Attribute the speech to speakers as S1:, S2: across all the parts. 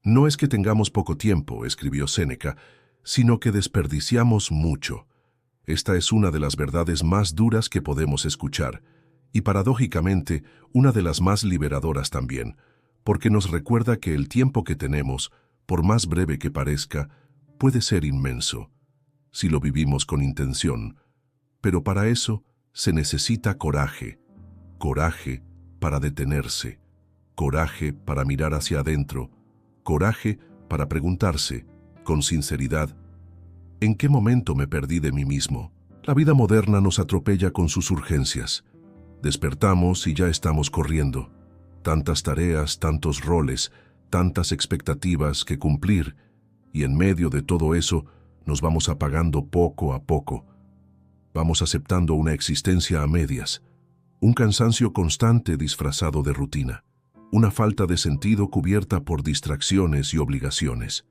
S1: No es que tengamos poco tiempo, escribió Séneca, sino que desperdiciamos mucho. Esta es una de las verdades más duras que podemos escuchar, y paradójicamente, una de las más liberadoras también, porque nos recuerda que el tiempo que tenemos, por más breve que parezca, puede ser inmenso, si lo vivimos con intención. Pero para eso se necesita coraje. Coraje para detenerse, coraje para mirar hacia adentro, coraje para preguntarse, con sinceridad, ¿en qué momento me perdí de mí mismo? La vida moderna nos atropella con sus urgencias. Despertamos y ya estamos corriendo. Tantas tareas, tantos roles, tantas expectativas que cumplir, y en medio de todo eso nos vamos apagando poco a poco. Vamos aceptando una existencia a medias, un cansancio constante disfrazado de rutina, una falta de sentido cubierta por distracciones y obligaciones.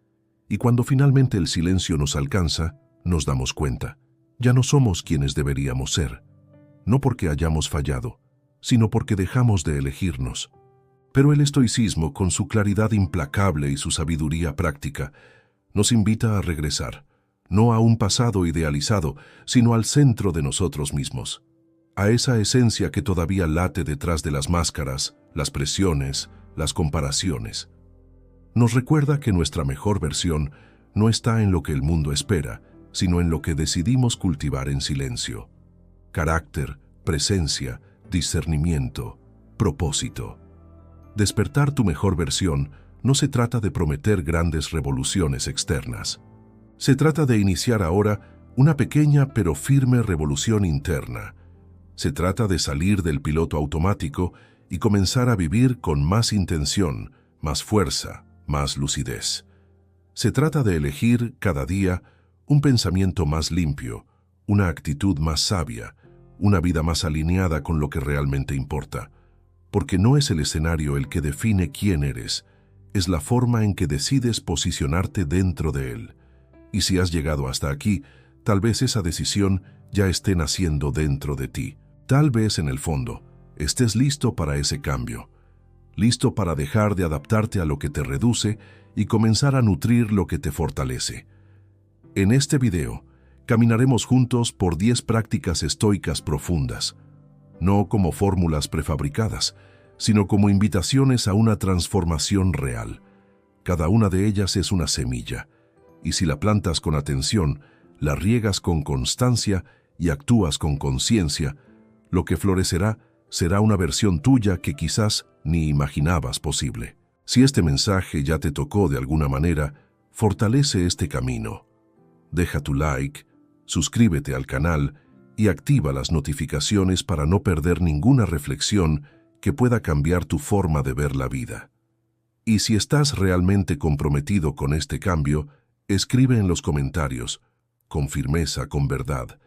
S1: Y cuando finalmente el silencio nos alcanza, nos damos cuenta. Ya no somos quienes deberíamos ser. No porque hayamos fallado, sino porque dejamos de elegirnos. Pero el estoicismo, con su claridad implacable y su sabiduría práctica, nos invita a regresar, no a un pasado idealizado, sino al centro de nosotros mismos, a esa esencia que todavía late detrás de las máscaras, las presiones, las comparaciones. Nos recuerda que nuestra mejor versión no está en lo que el mundo espera, sino en lo que decidimos cultivar en silencio. Carácter, presencia, discernimiento, propósito. Despertar tu mejor versión no se trata de prometer grandes revoluciones externas. Se trata de iniciar ahora una pequeña pero firme revolución interna. Se trata de salir del piloto automático y comenzar a vivir con más intención, más fuerza, más lucidez. Se trata de elegir cada día un pensamiento más limpio, una actitud más sabia, una vida más alineada con lo que realmente importa. Porque no es el escenario el que define quién eres, es la forma en que decides posicionarte dentro de él. Y si has llegado hasta aquí, tal vez esa decisión ya esté naciendo dentro de ti. Tal vez en el fondo estés listo para ese cambio, listo para dejar de adaptarte a lo que te reduce y comenzar a nutrir lo que te fortalece. En este video, caminaremos juntos por 10 prácticas estoicas profundas, no como fórmulas prefabricadas, sino como invitaciones a una transformación real. Cada una de ellas es una semilla, y si la plantas con atención, la riegas con constancia y actúas con conciencia, lo que florecerá será una versión tuya que quizás ni imaginabas posible. Si este mensaje ya te tocó de alguna manera, fortalece este camino. Deja tu like, suscríbete al canal y activa las notificaciones para no perder ninguna reflexión que pueda cambiar tu forma de ver la vida. Y si estás realmente comprometido con este cambio, escribe en los comentarios, con firmeza, con verdad,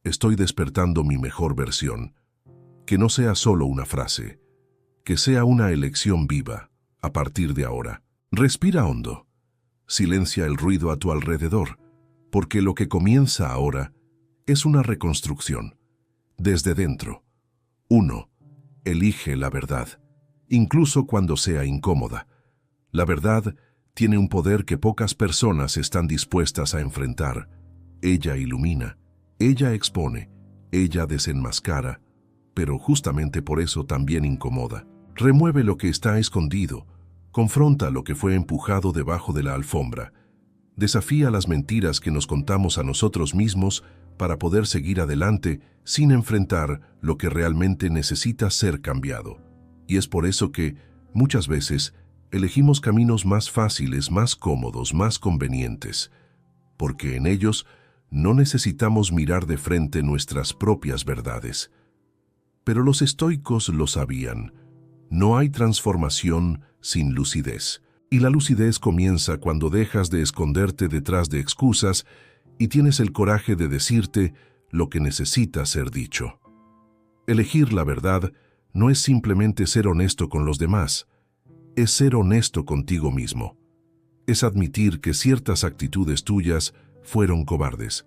S1: estoy despertando mi mejor versión. Que no sea solo una frase, que sea una elección viva, a partir de ahora. Respira hondo, silencia el ruido a tu alrededor, porque lo que comienza ahora es una reconstrucción, desde dentro. 1. Elige la verdad, incluso cuando sea incómoda. La verdad tiene un poder que pocas personas están dispuestas a enfrentar. Ella ilumina, ella expone, ella desenmascara, pero justamente por eso también incomoda. Remueve lo que está escondido, confronta lo que fue empujado debajo de la alfombra, desafía las mentiras que nos contamos a nosotros mismos para poder seguir adelante sin enfrentar lo que realmente necesita ser cambiado. Y es por eso que, muchas veces, elegimos caminos más fáciles, más cómodos, más convenientes, porque en ellos no necesitamos mirar de frente nuestras propias verdades. Pero los estoicos lo sabían. No hay transformación sin lucidez. Y la lucidez comienza cuando dejas de esconderte detrás de excusas y tienes el coraje de decirte lo que necesita ser dicho. Elegir la verdad no es simplemente ser honesto con los demás, es ser honesto contigo mismo. Es admitir que ciertas actitudes tuyas fueron cobardes,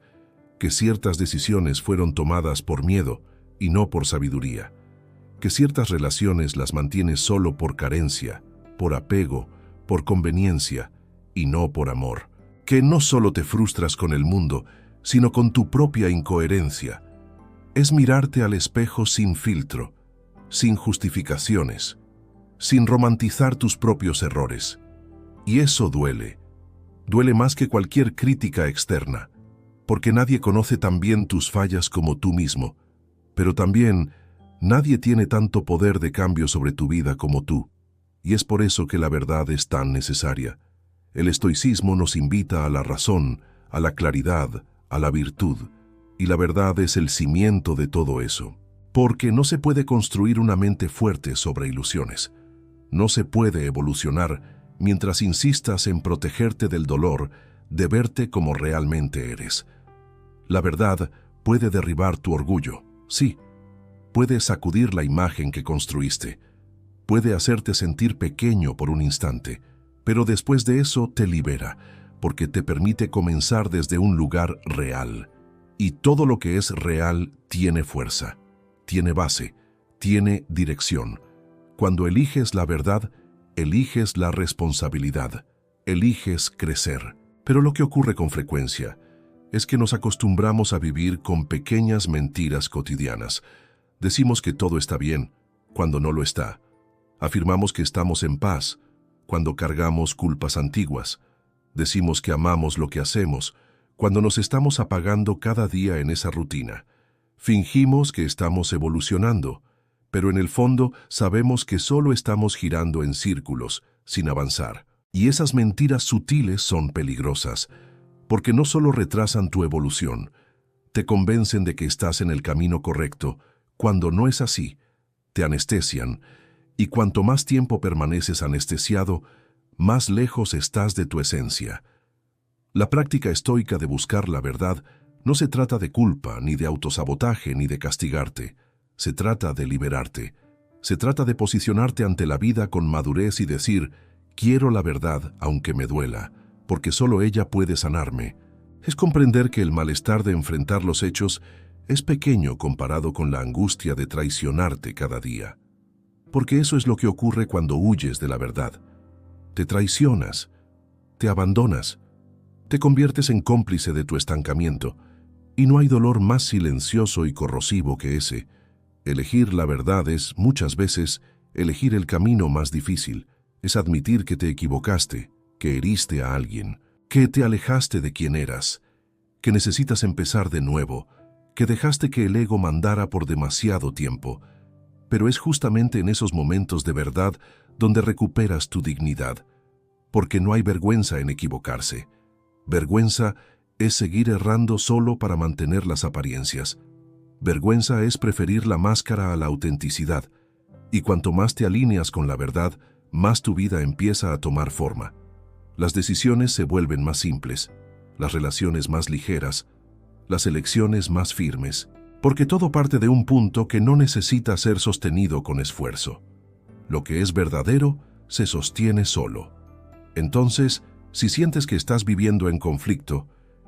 S1: que ciertas decisiones fueron tomadas por miedo y no por sabiduría, que ciertas relaciones las mantienes solo por carencia, por apego, por conveniencia y no por amor. Que no solo te frustras con el mundo, sino con tu propia incoherencia. Es mirarte al espejo sin filtro, sin justificaciones, sin romantizar tus propios errores. Y eso duele. Duele más que cualquier crítica externa, porque nadie conoce tan bien tus fallas como tú mismo, pero también nadie tiene tanto poder de cambio sobre tu vida como tú, y es por eso que la verdad es tan necesaria. El estoicismo nos invita a la razón, a la claridad, a la virtud, y la verdad es el cimiento de todo eso. Porque no se puede construir una mente fuerte sobre ilusiones. No se puede evolucionar mientras insistas en protegerte del dolor, de verte como realmente eres. La verdad puede derribar tu orgullo, sí. Puede sacudir la imagen que construiste. Puede hacerte sentir pequeño por un instante, pero después de eso te libera, porque te permite comenzar desde un lugar real. Y todo lo que es real tiene fuerza, tiene base, tiene dirección. Cuando eliges la verdad, eliges la responsabilidad, eliges crecer. Pero lo que ocurre con frecuencia es que nos acostumbramos a vivir con pequeñas mentiras cotidianas. Decimos que todo está bien, cuando no lo está. Afirmamos que estamos en paz, cuando cargamos culpas antiguas. Decimos que amamos lo que hacemos, cuando nos estamos apagando cada día en esa rutina. Fingimos que estamos evolucionando, pero en el fondo sabemos que solo estamos girando en círculos, sin avanzar. Y esas mentiras sutiles son peligrosas, porque no solo retrasan tu evolución, te convencen de que estás en el camino correcto, cuando no es así, te anestesian, y cuanto más tiempo permaneces anestesiado, más lejos estás de tu esencia. La práctica estoica de buscar la verdad no se trata de culpa, ni de autosabotaje, ni de castigarte. Se trata de liberarte. Se trata de posicionarte ante la vida con madurez y decir, quiero la verdad aunque me duela, porque solo ella puede sanarme. Es comprender que el malestar de enfrentar los hechos es pequeño comparado con la angustia de traicionarte cada día. Porque eso es lo que ocurre cuando huyes de la verdad. Te traicionas, te abandonas, te conviertes en cómplice de tu estancamiento, y no hay dolor más silencioso y corrosivo que ese. Elegir la verdad es, muchas veces, elegir el camino más difícil. Es admitir que te equivocaste, que heriste a alguien, que te alejaste de quien eras, que necesitas empezar de nuevo, que dejaste que el ego mandara por demasiado tiempo. Pero es justamente en esos momentos de verdad donde recuperas tu dignidad, porque no hay vergüenza en equivocarse. Vergüenza es seguir errando solo para mantener las apariencias. Vergüenza es preferir la máscara a la autenticidad, y cuanto más te alineas con la verdad, más tu vida empieza a tomar forma. Las decisiones se vuelven más simples, las relaciones más ligeras, las elecciones más firmes, porque todo parte de un punto que no necesita ser sostenido con esfuerzo. Lo que es verdadero se sostiene solo. Entonces, si sientes que estás viviendo en conflicto,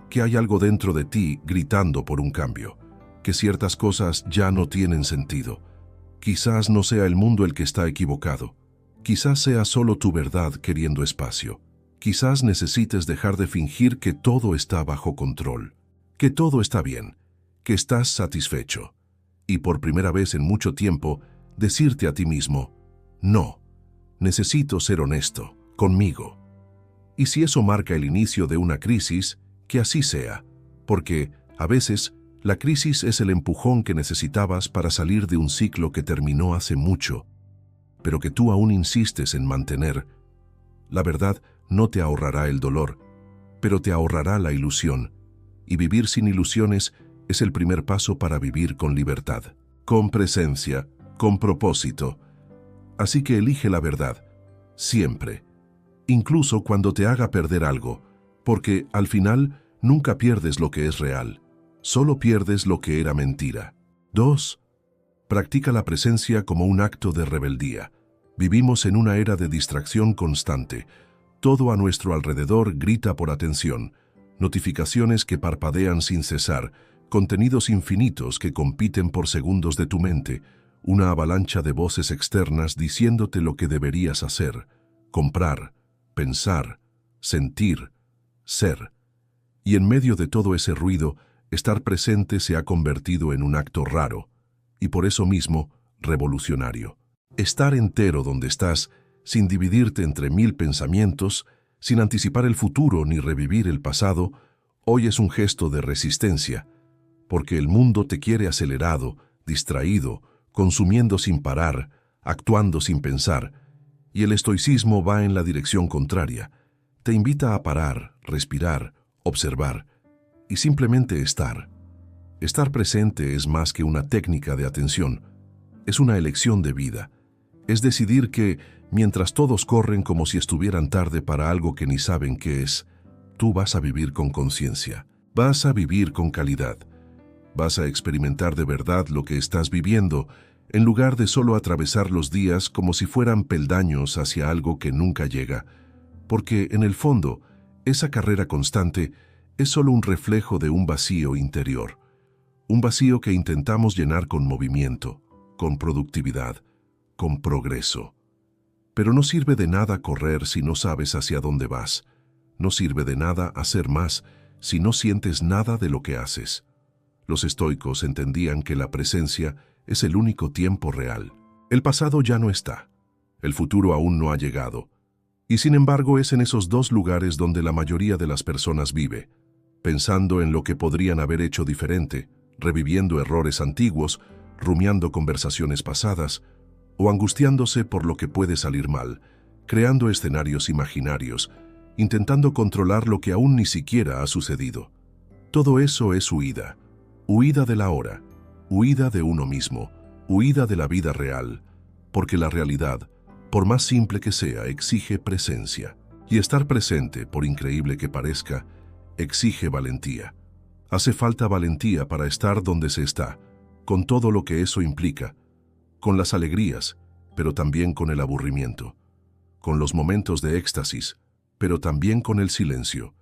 S1: que hay algo dentro de ti gritando por un cambio, que ciertas cosas ya no tienen sentido, quizás no sea el mundo el que está equivocado, quizás sea solo tu verdad queriendo espacio, quizás necesites dejar de fingir que todo está bajo control, que todo está bien, que estás satisfecho, y por primera vez en mucho tiempo, decirte a ti mismo, no, necesito ser honesto conmigo. Y si eso marca el inicio de una crisis, que así sea, porque, a veces, la crisis es el empujón que necesitabas para salir de un ciclo que terminó hace mucho, pero que tú aún insistes en mantener. La verdad no te ahorrará el dolor, pero te ahorrará la ilusión, y vivir sin ilusiones es el primer paso para vivir con libertad, con presencia, con propósito. Así que elige la verdad, siempre, incluso cuando te haga perder algo, porque, al final, nunca pierdes lo que es real, solo pierdes lo que era mentira. 2. Practica la presencia como un acto de rebeldía. Vivimos en una era de distracción constante. Todo a nuestro alrededor grita por atención. Notificaciones que parpadean sin cesar, contenidos infinitos que compiten por segundos de tu mente, una avalancha de voces externas diciéndote lo que deberías hacer, comprar, pensar, sentir, ser. Y en medio de todo ese ruido, estar presente se ha convertido en un acto raro, y por eso mismo, revolucionario. Estar entero donde estás, sin dividirte entre 1000 pensamientos, sin anticipar el futuro ni revivir el pasado, hoy es un gesto de resistencia, porque el mundo te quiere acelerado, distraído, consumiendo sin parar, actuando sin pensar, y el estoicismo va en la dirección contraria. Te invita a parar, respirar, observar y simplemente estar. Estar presente es más que una técnica de atención, es una elección de vida. Es decidir que, mientras todos corren como si estuvieran tarde para algo que ni saben qué es, tú vas a vivir con conciencia, vas a vivir con calidad, vas a experimentar de verdad lo que estás viviendo, en lugar de solo atravesar los días como si fueran peldaños hacia algo que nunca llega, porque en el fondo, esa carrera constante es solo un reflejo de un vacío interior, un vacío que intentamos llenar con movimiento, con productividad, con progreso. Pero no sirve de nada correr si no sabes hacia dónde vas. No sirve de nada hacer más si no sientes nada de lo que haces. Los estoicos entendían que la presencia es el único tiempo real. El pasado ya no está. El futuro aún no ha llegado. Y sin embargo es en esos dos lugares donde la mayoría de las personas vive, pensando en lo que podrían haber hecho diferente, reviviendo errores antiguos, rumiando conversaciones pasadas, o angustiándose por lo que puede salir mal, creando escenarios imaginarios, intentando controlar lo que aún ni siquiera ha sucedido. Todo eso es huida. Huida de la hora, huida de uno mismo, huida de la vida real, porque la realidad, por más simple que sea, exige presencia. Y estar presente, por increíble que parezca, exige valentía. Hace falta valentía para estar donde se está, con todo lo que eso implica, con las alegrías, pero también con el aburrimiento, con los momentos de éxtasis, pero también con el silencio,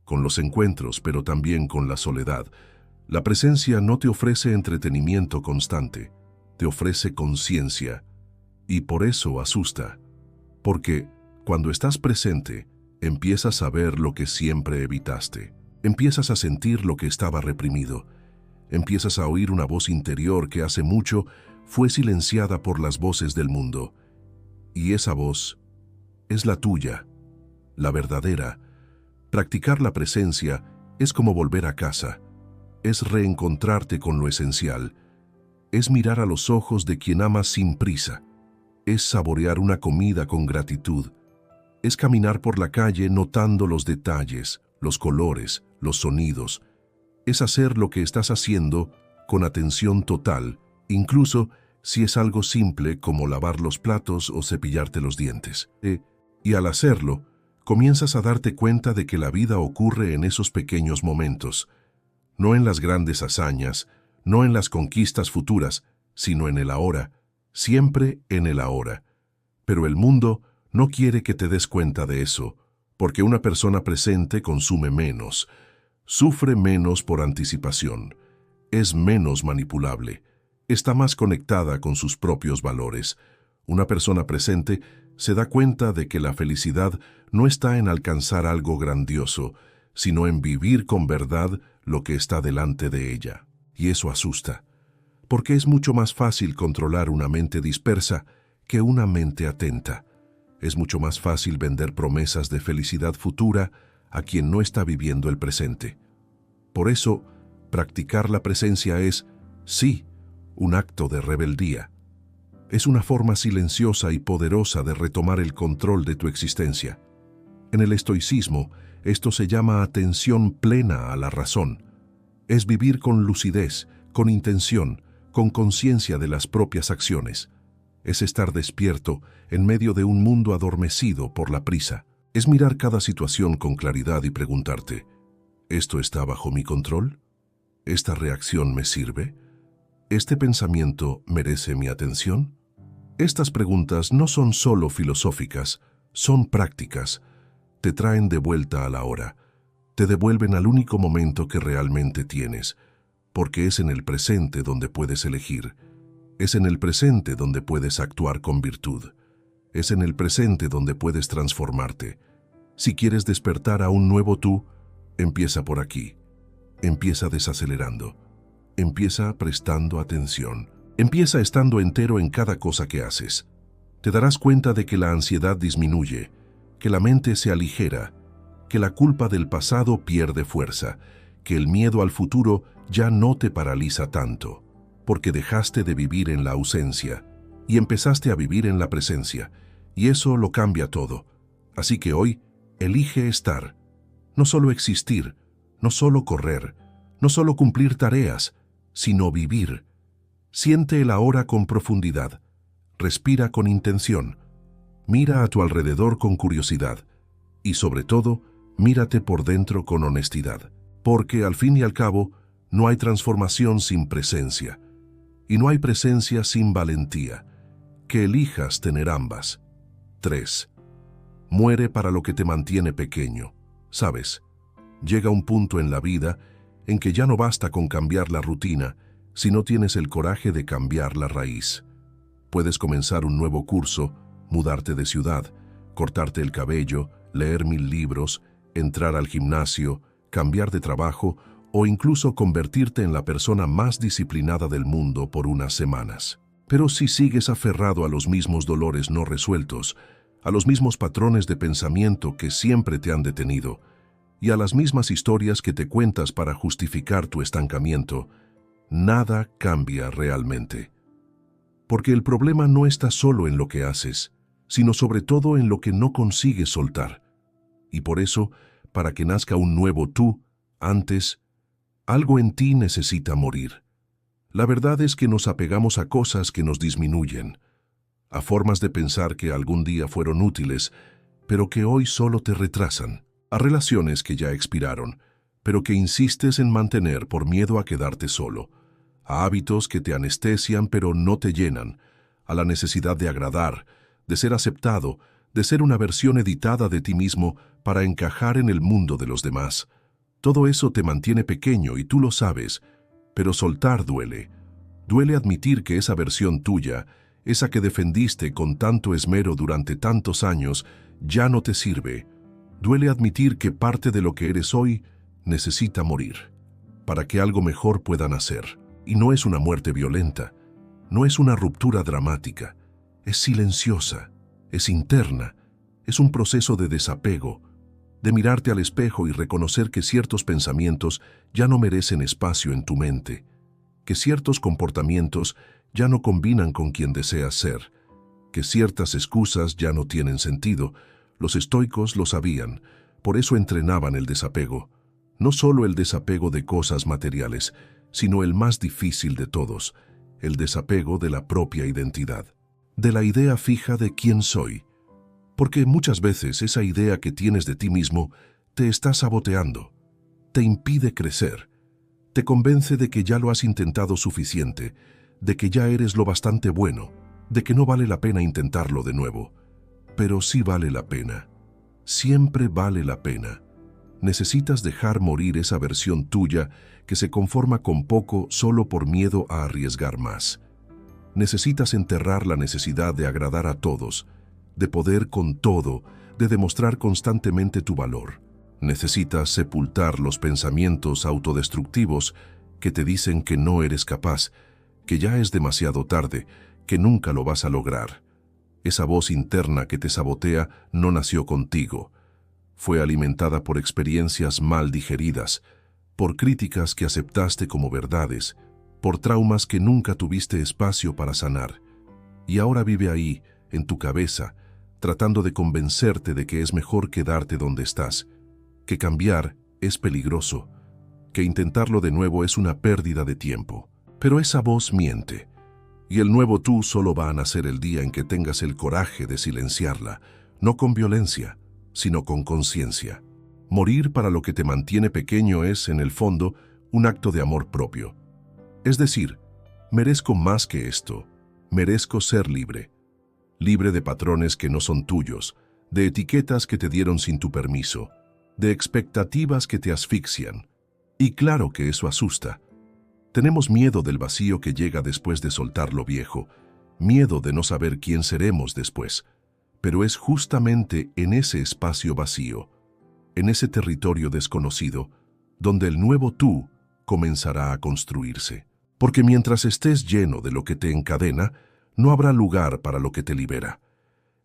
S1: con los encuentros, pero también con la soledad. La presencia no te ofrece entretenimiento constante, te ofrece conciencia, y por eso asusta, porque cuando estás presente, empiezas a ver lo que siempre evitaste, empiezas a sentir lo que estaba reprimido, empiezas a oír una voz interior que hace mucho fue silenciada por las voces del mundo. Y esa voz es la tuya, la verdadera. Practicar la presencia es como volver a casa, es reencontrarte con lo esencial, es mirar a los ojos de quien amas sin prisa, es saborear una comida con gratitud, es caminar por la calle notando los detalles, los colores, los sonidos, es hacer lo que estás haciendo con atención total, incluso si es algo simple como lavar los platos o cepillarte los dientes. Y al hacerlo, comienzas a darte cuenta de que la vida ocurre en esos pequeños momentos, no en las grandes hazañas, no en las conquistas futuras, sino en el ahora, siempre en el ahora. Pero el mundo no quiere que te des cuenta de eso, porque una persona presente consume menos, sufre menos por anticipación, es menos manipulable, está más conectada con sus propios valores. Una persona presente se da cuenta de que la felicidad no está en alcanzar algo grandioso, sino en vivir con verdad lo que está delante de ella. Y eso asusta, porque es mucho más fácil controlar una mente dispersa que una mente atenta. Es mucho más fácil vender promesas de felicidad futura a quien no está viviendo el presente. Por eso, practicar la presencia es, sí, un acto de rebeldía. Es una forma silenciosa y poderosa de retomar el control de tu existencia. En el estoicismo, esto se llama atención plena a la razón. Es vivir con lucidez, con intención, con conciencia de las propias acciones. Es estar despierto en medio de un mundo adormecido por la prisa. Es mirar cada situación con claridad y preguntarte, ¿esto está bajo mi control? ¿Esta reacción me sirve? ¿Este pensamiento merece mi atención? Estas preguntas no son solo filosóficas, son prácticas. Te traen de vuelta a la hora, te devuelven al único momento que realmente tienes, porque es en el presente donde puedes elegir, es en el presente donde puedes actuar con virtud, Es en el presente donde puedes transformarte. Si quieres despertar a un nuevo tú, empieza por aquí. Empieza desacelerando. Empieza prestando atención. Empieza estando entero en cada cosa que haces. Te darás cuenta de que la ansiedad disminuye, que la mente se aligera, que la culpa del pasado pierde fuerza, que el miedo al futuro ya no te paraliza tanto, porque dejaste de vivir en la ausencia y empezaste a vivir en la presencia, y eso lo cambia todo. Así que hoy, elige estar, no solo existir, no solo correr, no solo cumplir tareas, sino vivir. Siente el ahora con profundidad, respira con intención, mira a tu alrededor con curiosidad y sobre todo, mírate por dentro con honestidad, porque al fin y al cabo, no hay transformación sin presencia y no hay presencia sin valentía. Que elijas tener ambas. 3. Muere para lo que te mantiene pequeño. ¿Sabes? Llega un punto en la vida en que ya no basta con cambiar la rutina si no tienes el coraje de cambiar la raíz. Puedes comenzar un nuevo curso, mudarte de ciudad, cortarte el cabello, leer 1000 libros, entrar al gimnasio, cambiar de trabajo o incluso convertirte en la persona más disciplinada del mundo por unas semanas. Pero si sigues aferrado a los mismos dolores no resueltos, a los mismos patrones de pensamiento que siempre te han detenido, y a las mismas historias que te cuentas para justificar tu estancamiento, nada cambia realmente. Porque el problema no está solo en lo que haces, sino sobre todo en lo que no consigues soltar. Y por eso, para que nazca un nuevo tú, antes, algo en ti necesita morir. La verdad es que nos apegamos a cosas que nos disminuyen, a formas de pensar que algún día fueron útiles, pero que hoy solo te retrasan, a relaciones que ya expiraron, pero que insistes en mantener por miedo a quedarte solo, a hábitos que te anestesian pero no te llenan, a la necesidad de agradar, de ser aceptado, de ser una versión editada de ti mismo para encajar en el mundo de los demás. Todo eso te mantiene pequeño y tú lo sabes, pero soltar duele. Duele admitir que esa versión tuya, esa que defendiste con tanto esmero durante tantos años, ya no te sirve. Duele admitir que parte de lo que eres hoy necesita morir, para que algo mejor pueda nacer. Y no es una muerte violenta, no es una ruptura dramática, es silenciosa, es interna, es un proceso de desapego, de mirarte al espejo y reconocer que ciertos pensamientos ya no merecen espacio en tu mente, que ciertos comportamientos ya no combinan con quien deseas ser, que ciertas excusas ya no tienen sentido. Los estoicos lo sabían, por eso entrenaban el desapego, no solo el desapego de cosas materiales, sino el más difícil de todos, el desapego de la propia identidad, de la idea fija de quién soy, porque muchas veces esa idea que tienes de ti mismo te está saboteando, te impide crecer, te convence de que ya lo has intentado suficiente, de que ya eres lo bastante bueno, de que no vale la pena intentarlo de nuevo. Pero sí vale la pena, siempre vale la pena. Necesitas dejar morir esa versión tuya que se conforma con poco solo por miedo a arriesgar más. Necesitas enterrar la necesidad de agradar a todos, de poder con todo, de demostrar constantemente tu valor. Necesitas sepultar los pensamientos autodestructivos que te dicen que no eres capaz, que ya es demasiado tarde, que nunca lo vas a lograr. Esa voz interna que te sabotea no nació contigo. Fue alimentada por experiencias mal digeridas, por críticas que aceptaste como verdades, por traumas que nunca tuviste espacio para sanar. Y ahora vive ahí, en tu cabeza, tratando de convencerte de que es mejor quedarte donde estás, que cambiar es peligroso, que intentarlo de nuevo es una pérdida de tiempo. Pero esa voz miente, y el nuevo tú solo va a nacer el día en que tengas el coraje de silenciarla, no con violencia, sino con conciencia. Morir para lo que te mantiene pequeño es, en el fondo, un acto de amor propio. Es decir, merezco más que esto, merezco ser libre. Libre de patrones que no son tuyos, de etiquetas que te dieron sin tu permiso, de expectativas que te asfixian. Y claro que eso asusta. Tenemos miedo del vacío que llega después de soltar lo viejo, miedo de no saber quién seremos después. Pero es justamente en ese espacio vacío, en ese territorio desconocido, donde el nuevo tú comenzará a construirse. Porque mientras estés lleno de lo que te encadena, no habrá lugar para lo que te libera.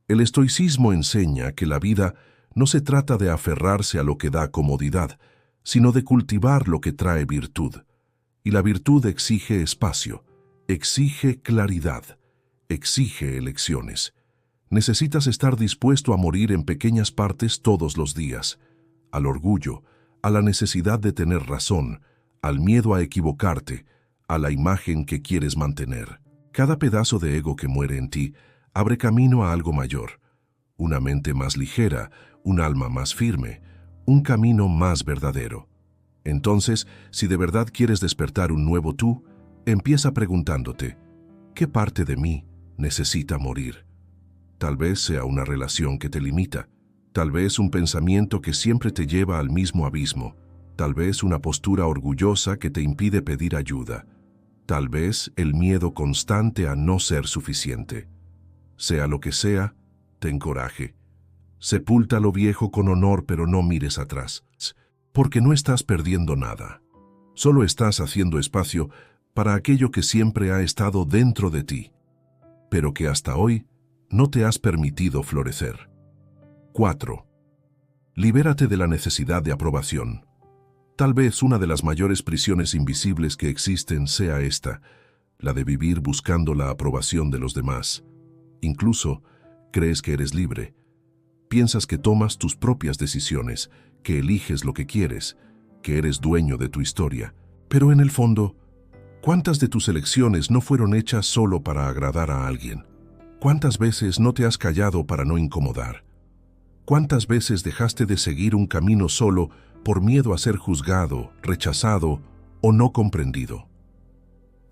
S1: El estoicismo enseña que la vida no se trata de aferrarse a lo que da comodidad, sino de cultivar lo que trae virtud. Y la virtud exige espacio, exige claridad, exige elecciones. Necesitas estar dispuesto a morir en pequeñas partes todos los días, al orgullo, a la necesidad de tener razón, al miedo a equivocarte, a la imagen que quieres mantener. Cada pedazo de ego que muere en ti abre camino a algo mayor, una mente más ligera, un alma más firme, un camino más verdadero. Entonces, si de verdad quieres despertar un nuevo tú, empieza preguntándote, ¿qué parte de mí necesita morir? Tal vez sea una relación que te limita, tal vez un pensamiento que siempre te lleva al mismo abismo, tal vez una postura orgullosa que te impide pedir ayuda, tal vez el miedo constante a no ser suficiente. Sea lo que sea, ten coraje. Sepulta lo viejo con honor, pero no mires atrás, porque no estás perdiendo nada. Solo estás haciendo espacio para aquello que siempre ha estado dentro de ti, pero que hasta hoy no te has permitido florecer. 4. Libérate de la necesidad de aprobación. Tal vez una de las mayores prisiones invisibles que existen sea esta, la de vivir buscando la aprobación de los demás. Incluso crees que eres libre. Piensas que tomas tus propias decisiones, que eliges lo que quieres, que eres dueño de tu historia. Pero en el fondo, ¿cuántas de tus elecciones no fueron hechas solo para agradar a alguien? ¿Cuántas veces no te has callado para no incomodar? ¿Cuántas veces dejaste de seguir un camino solo por miedo a ser juzgado, rechazado o no comprendido?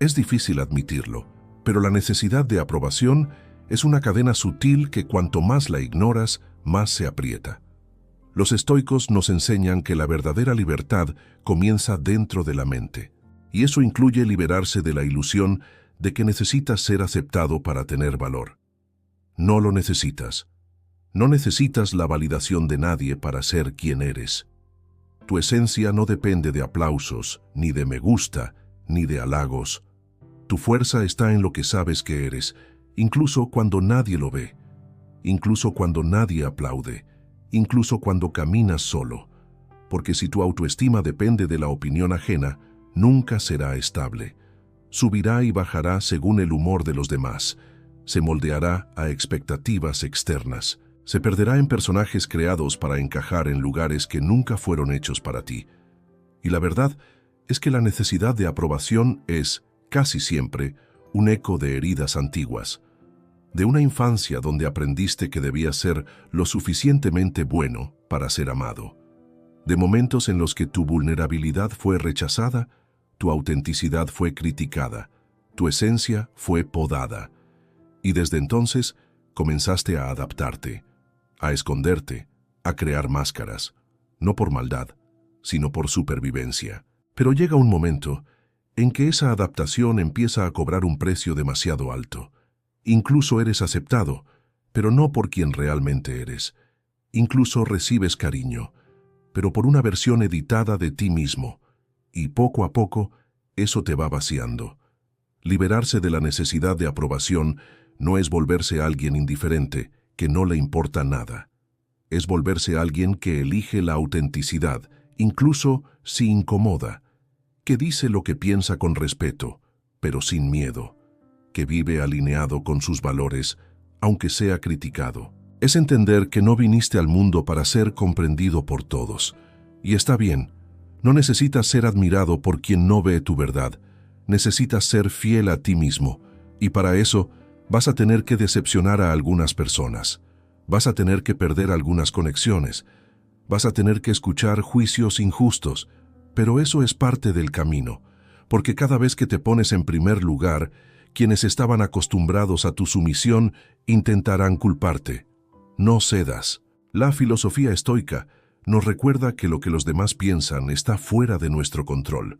S1: Es difícil admitirlo, pero la necesidad de aprobación es una cadena sutil que cuanto más la ignoras, más se aprieta. Los estoicos nos enseñan que la verdadera libertad comienza dentro de la mente, y eso incluye liberarse de la ilusión de que necesitas ser aceptado para tener valor. No lo necesitas. No necesitas la validación de nadie para ser quien eres. Tu esencia no depende de aplausos, ni de me gusta, ni de halagos. Tu fuerza está en lo que sabes que eres, incluso cuando nadie lo ve, incluso cuando nadie aplaude, incluso cuando caminas solo. Porque si tu autoestima depende de la opinión ajena, nunca será estable. Subirá y bajará según el humor de los demás. Se moldeará a expectativas externas. Se perderá en personajes creados para encajar en lugares que nunca fueron hechos para ti. Y la verdad es que la necesidad de aprobación es, casi siempre, un eco de heridas antiguas, de una infancia donde aprendiste que debías ser lo suficientemente bueno para ser amado, de momentos en los que tu vulnerabilidad fue rechazada, tu autenticidad fue criticada, tu esencia fue podada, y desde entonces comenzaste a adaptarte, a esconderte, a crear máscaras, no por maldad, sino por supervivencia. Pero llega un momento en que esa adaptación empieza a cobrar un precio demasiado alto. Incluso eres aceptado, pero no por quien realmente eres. Incluso recibes cariño, pero por una versión editada de ti mismo. Y poco a poco, eso te va vaciando. Liberarse de la necesidad de aprobación no es volverse alguien indiferente, que no le importa nada. Es volverse alguien que elige la autenticidad, incluso si incomoda, que dice lo que piensa con respeto, pero sin miedo, que vive alineado con sus valores, aunque sea criticado. Es entender que no viniste al mundo para ser comprendido por todos. Y está bien, no necesitas ser admirado por quien no ve tu verdad. Necesitas ser fiel a ti mismo, y para eso vas a tener que decepcionar a algunas personas. Vas a tener que perder algunas conexiones. Vas a tener que escuchar juicios injustos, pero eso es parte del camino, porque cada vez que te pones en primer lugar, quienes estaban acostumbrados a tu sumisión intentarán culparte. No cedas. La filosofía estoica nos recuerda que lo que los demás piensan está fuera de nuestro control.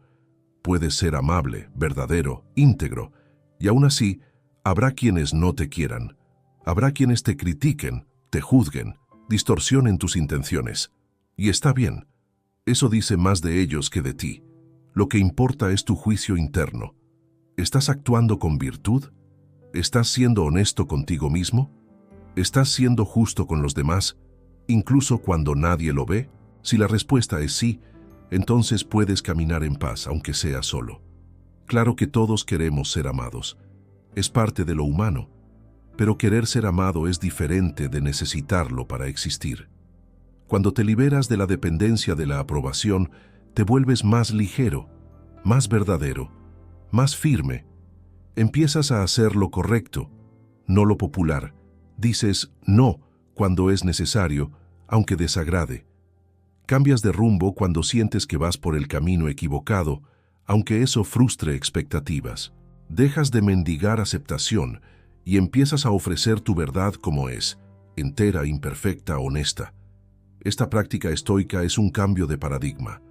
S1: Puedes ser amable, verdadero, íntegro, y aún así habrá quienes no te quieran. Habrá quienes te critiquen, te juzguen, distorsionen tus intenciones. Y está bien, eso dice más de ellos que de ti. Lo que importa es tu juicio interno. ¿Estás actuando con virtud? ¿Estás siendo honesto contigo mismo? ¿Estás siendo justo con los demás, incluso cuando nadie lo ve? Si la respuesta es sí, entonces puedes caminar en paz, aunque sea solo. Claro que todos queremos ser amados. Es parte de lo humano. Pero querer ser amado es diferente de necesitarlo para existir. Cuando te liberas de la dependencia de la aprobación, te vuelves más ligero, más verdadero, más firme. Empiezas a hacer lo correcto, no lo popular. Dices no cuando es necesario, aunque desagrade. Cambias de rumbo cuando sientes que vas por el camino equivocado, aunque eso frustre expectativas. Dejas de mendigar aceptación y empiezas a ofrecer tu verdad como es, entera, imperfecta, honesta. Esta práctica estoica es un cambio de paradigma,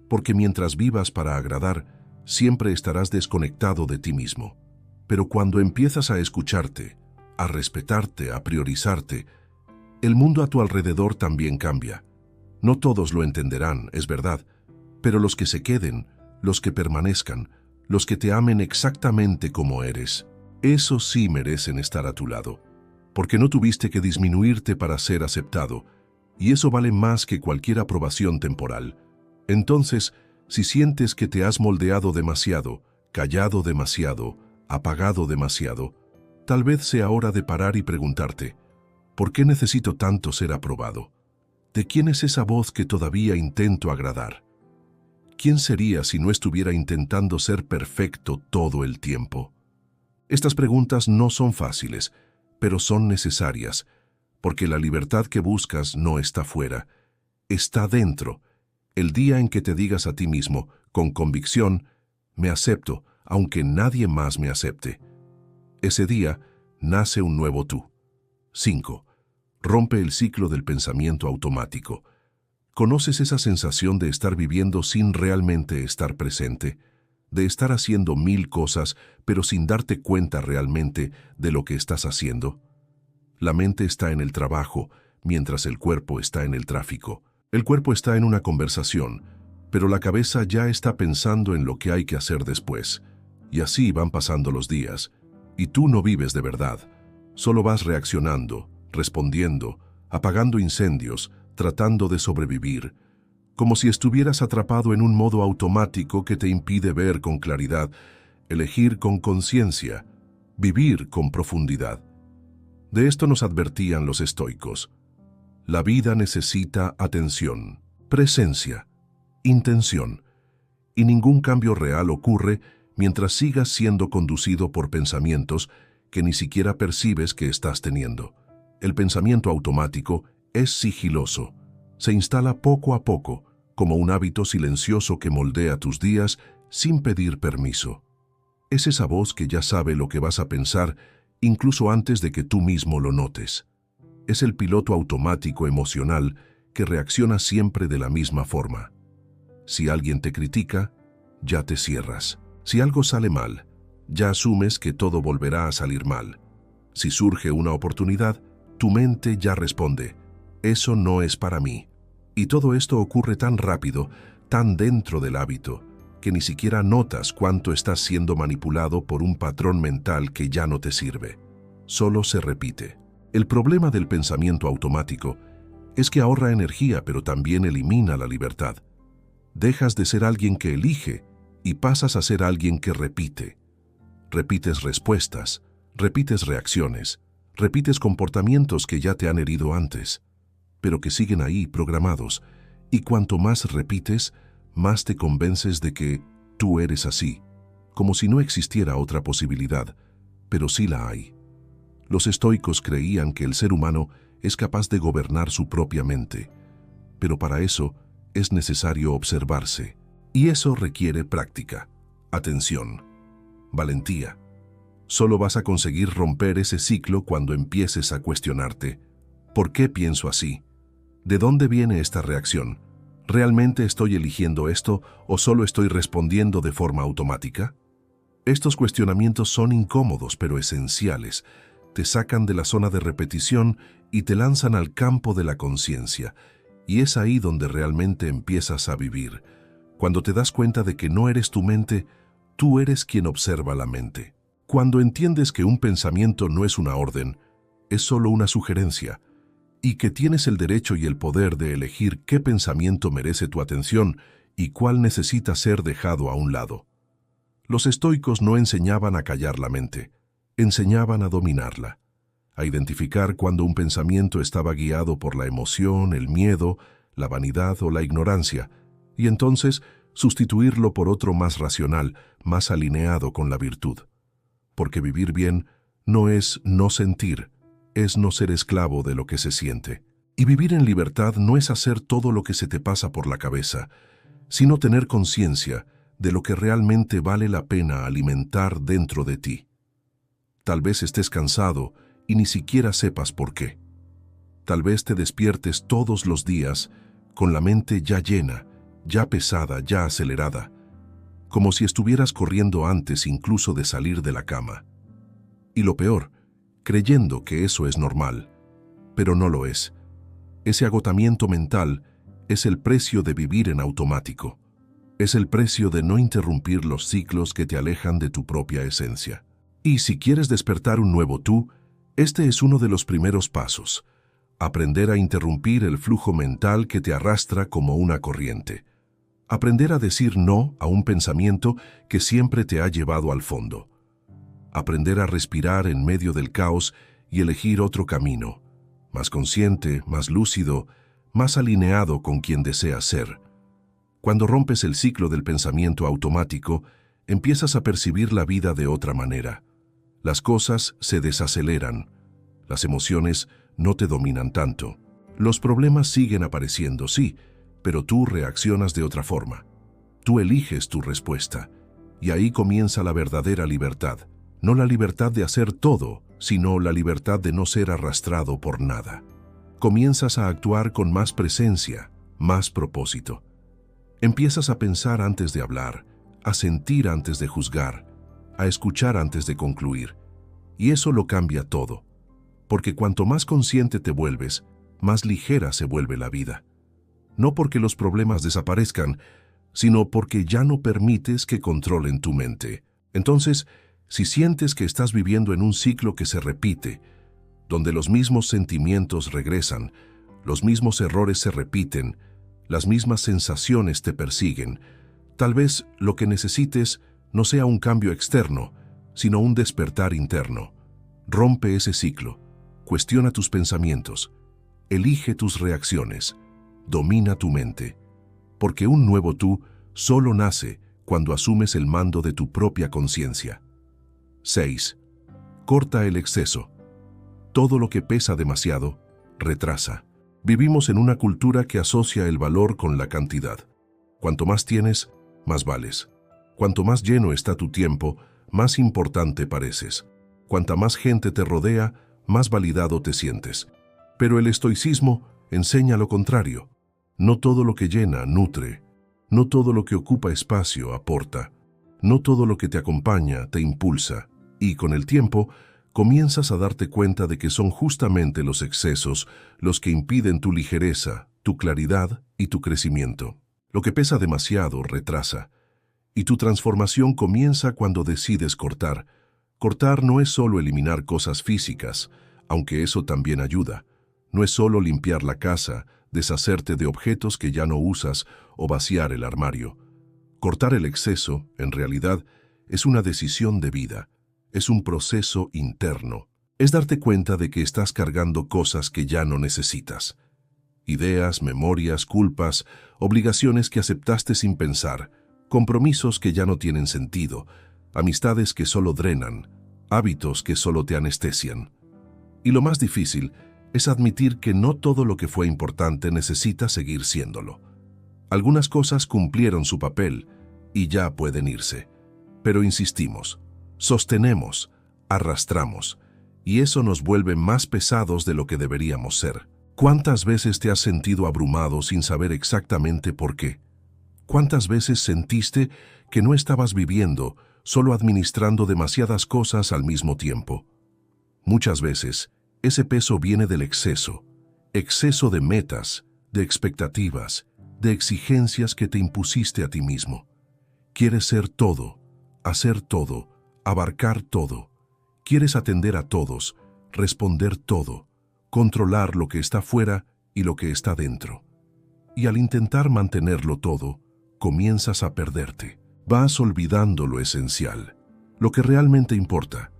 S1: porque mientras vivas para agradar, siempre estarás desconectado de ti mismo. Pero cuando empiezas a escucharte, a respetarte, a priorizarte, el mundo a tu alrededor también cambia. No todos lo entenderán, es verdad, pero los que se queden, los que permanezcan, los que te amen exactamente como eres, esos sí merecen estar a tu lado, porque no tuviste que disminuirte para ser aceptado, y eso vale más que cualquier aprobación temporal. Entonces, si sientes que te has moldeado demasiado, callado demasiado, apagado demasiado, tal vez sea hora de parar y preguntarte, ¿por qué necesito tanto ser aprobado? ¿De quién es esa voz que todavía intento agradar? ¿Quién sería si no estuviera intentando ser perfecto todo el tiempo? Estas preguntas no son fáciles, pero son necesarias, porque la libertad que buscas no está fuera, está dentro. El día en que te digas a ti mismo, con convicción, me acepto, aunque nadie más me acepte. Ese día nace un nuevo tú. 5. Rompe el ciclo del pensamiento automático. ¿Conoces esa sensación de estar viviendo sin realmente estar presente? De estar haciendo 1000 cosas, pero sin darte cuenta realmente de lo que estás haciendo. La mente está en el trabajo, mientras el cuerpo está en el tráfico. El cuerpo está en una conversación, pero la cabeza ya está pensando en lo que hay que hacer después. Y así van pasando los días. Y tú no vives de verdad. Solo vas reaccionando, respondiendo, apagando incendios, tratando de sobrevivir, como si estuvieras atrapado en un modo automático que te impide ver con claridad, elegir con conciencia, vivir con profundidad. De esto nos advertían los estoicos. La vida necesita atención, presencia, intención, y ningún cambio real ocurre mientras sigas siendo conducido por pensamientos que ni siquiera percibes que estás teniendo. El pensamiento automático es sigiloso, se instala poco a poco, como un hábito silencioso que moldea tus días sin pedir permiso. Es esa voz que ya sabe lo que vas a pensar incluso antes de que tú mismo lo notes. Es el piloto automático emocional que reacciona siempre de la misma forma. Si alguien te critica, ya te cierras. Si algo sale mal, ya asumes que todo volverá a salir mal. Si surge una oportunidad, tu mente ya responde, eso no es para mí. Y todo esto ocurre tan rápido, tan dentro del hábito, que ni siquiera notas cuánto estás siendo manipulado por un patrón mental que ya no te sirve. Solo se repite. El problema del pensamiento automático es que ahorra energía, pero también elimina la libertad. Dejas de ser alguien que elige y pasas a ser alguien que repite. Repites respuestas, repites reacciones, repites comportamientos que ya te han herido antes, pero que siguen ahí programados, y cuanto más repites, más te convences de que tú eres así, como si no existiera otra posibilidad, pero sí la hay. Los estoicos creían que el ser humano es capaz de gobernar su propia mente, pero para eso es necesario observarse, y eso requiere práctica, atención, valentía. Solo vas a conseguir romper ese ciclo cuando empieces a cuestionarte. ¿Por qué pienso así? ¿De dónde viene esta reacción? ¿Realmente estoy eligiendo esto o solo estoy respondiendo de forma automática? Estos cuestionamientos son incómodos pero esenciales, te sacan de la zona de repetición y te lanzan al campo de la conciencia. Y es ahí donde realmente empiezas a vivir, cuando te das cuenta de que no eres tu mente, tú eres quien observa la mente. Cuando entiendes que un pensamiento no es una orden, es solo una sugerencia, y que tienes el derecho y el poder de elegir qué pensamiento merece tu atención y cuál necesita ser dejado a un lado. Los estoicos no enseñaban a callar la mente, enseñaban a dominarla, a identificar cuando un pensamiento estaba guiado por la emoción, el miedo, la vanidad o la ignorancia, y entonces sustituirlo por otro más racional, más alineado con la virtud. Porque vivir bien no es no sentir, es no ser esclavo de lo que se siente. Y vivir en libertad no es hacer todo lo que se te pasa por la cabeza, sino tener conciencia de lo que realmente vale la pena alimentar dentro de ti. Tal vez estés cansado y ni siquiera sepas por qué. Tal vez te despiertes todos los días con la mente ya llena, ya pesada, ya acelerada, como si estuvieras corriendo antes incluso de salir de la cama. Y lo peor, creyendo que eso es normal, pero no lo es. Ese agotamiento mental es el precio de vivir en automático. Es el precio de no interrumpir los ciclos que te alejan de tu propia esencia. Y si quieres despertar un nuevo tú, este es uno de los primeros pasos. Aprender a interrumpir el flujo mental que te arrastra como una corriente. Aprender a decir no a un pensamiento que siempre te ha llevado al fondo. Aprender a respirar en medio del caos y elegir otro camino, más consciente, más lúcido, más alineado con quien deseas ser. Cuando rompes el ciclo del pensamiento automático, empiezas a percibir la vida de otra manera. Las cosas se desaceleran, las emociones no te dominan tanto. Los problemas siguen apareciendo, sí, pero tú reaccionas de otra forma. Tú eliges tu respuesta, y ahí comienza la verdadera libertad. No la libertad de hacer todo, sino la libertad de no ser arrastrado por nada. Comienzas a actuar con más presencia, más propósito. Empiezas a pensar antes de hablar, a sentir antes de juzgar, a escuchar antes de concluir. Y eso lo cambia todo, porque cuanto más consciente te vuelves, más ligera se vuelve la vida. No porque los problemas desaparezcan, sino porque ya no permites que controlen tu mente. Entonces, si sientes que estás viviendo en un ciclo que se repite, donde los mismos sentimientos regresan, los mismos errores se repiten, las mismas sensaciones te persiguen, tal vez lo que necesites no sea un cambio externo, sino un despertar interno. Rompe ese ciclo, cuestiona tus pensamientos, elige tus reacciones, domina tu mente, porque un nuevo tú solo nace cuando asumes el mando de tu propia conciencia. 6. Corta el exceso. Todo lo que pesa demasiado, retrasa. Vivimos en una cultura que asocia el valor con la cantidad. Cuanto más tienes, más vales. Cuanto más lleno está tu tiempo, más importante pareces. Cuanta más gente te rodea, más validado te sientes. Pero el estoicismo enseña lo contrario. No todo lo que llena, nutre. No todo lo que ocupa espacio, aporta. No todo lo que te acompaña, te impulsa. Y con el tiempo, comienzas a darte cuenta de que son justamente los excesos los que impiden tu ligereza, tu claridad y tu crecimiento. Lo que pesa demasiado retrasa. Y tu transformación comienza cuando decides cortar. Cortar no es solo eliminar cosas físicas, aunque eso también ayuda. No es solo limpiar la casa, deshacerte de objetos que ya no usas o vaciar el armario. Cortar el exceso, en realidad, es una decisión de vida. Es un proceso interno. Es darte cuenta de que estás cargando cosas que ya no necesitas. Ideas, memorias, culpas, obligaciones que aceptaste sin pensar, compromisos que ya no tienen sentido, amistades que solo drenan, hábitos que solo te anestesian. Y lo más difícil es admitir que no todo lo que fue importante necesita seguir siéndolo. Algunas cosas cumplieron su papel y ya pueden irse. Pero insistimos, sostenemos, arrastramos, y eso nos vuelve más pesados de lo que deberíamos ser. ¿Cuántas veces te has sentido abrumado sin saber exactamente por qué? ¿Cuántas veces sentiste que no estabas viviendo, solo administrando demasiadas cosas al mismo tiempo? Muchas veces, ese peso viene del exceso de metas, de expectativas, de exigencias que te impusiste a ti mismo. Quieres ser todo, hacer todo, abarcar todo. Quieres atender a todos, responder todo, controlar lo que está fuera y lo que está dentro. Y al intentar mantenerlo todo, comienzas a perderte. Vas olvidando lo esencial, lo que realmente importa.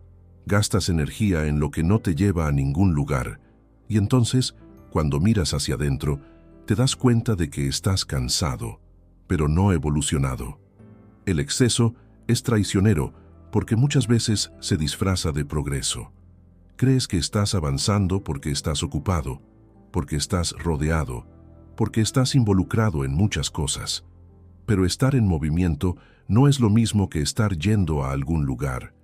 S1: Gastas energía en lo que no te lleva a ningún lugar, y entonces, cuando miras hacia adentro, te das cuenta de que estás cansado, pero no evolucionado. El exceso es traicionero porque muchas veces se disfraza de progreso. Crees que estás avanzando porque estás ocupado, porque estás rodeado, porque estás involucrado en muchas cosas. Pero estar en movimiento no es lo mismo que estar yendo a algún lugar.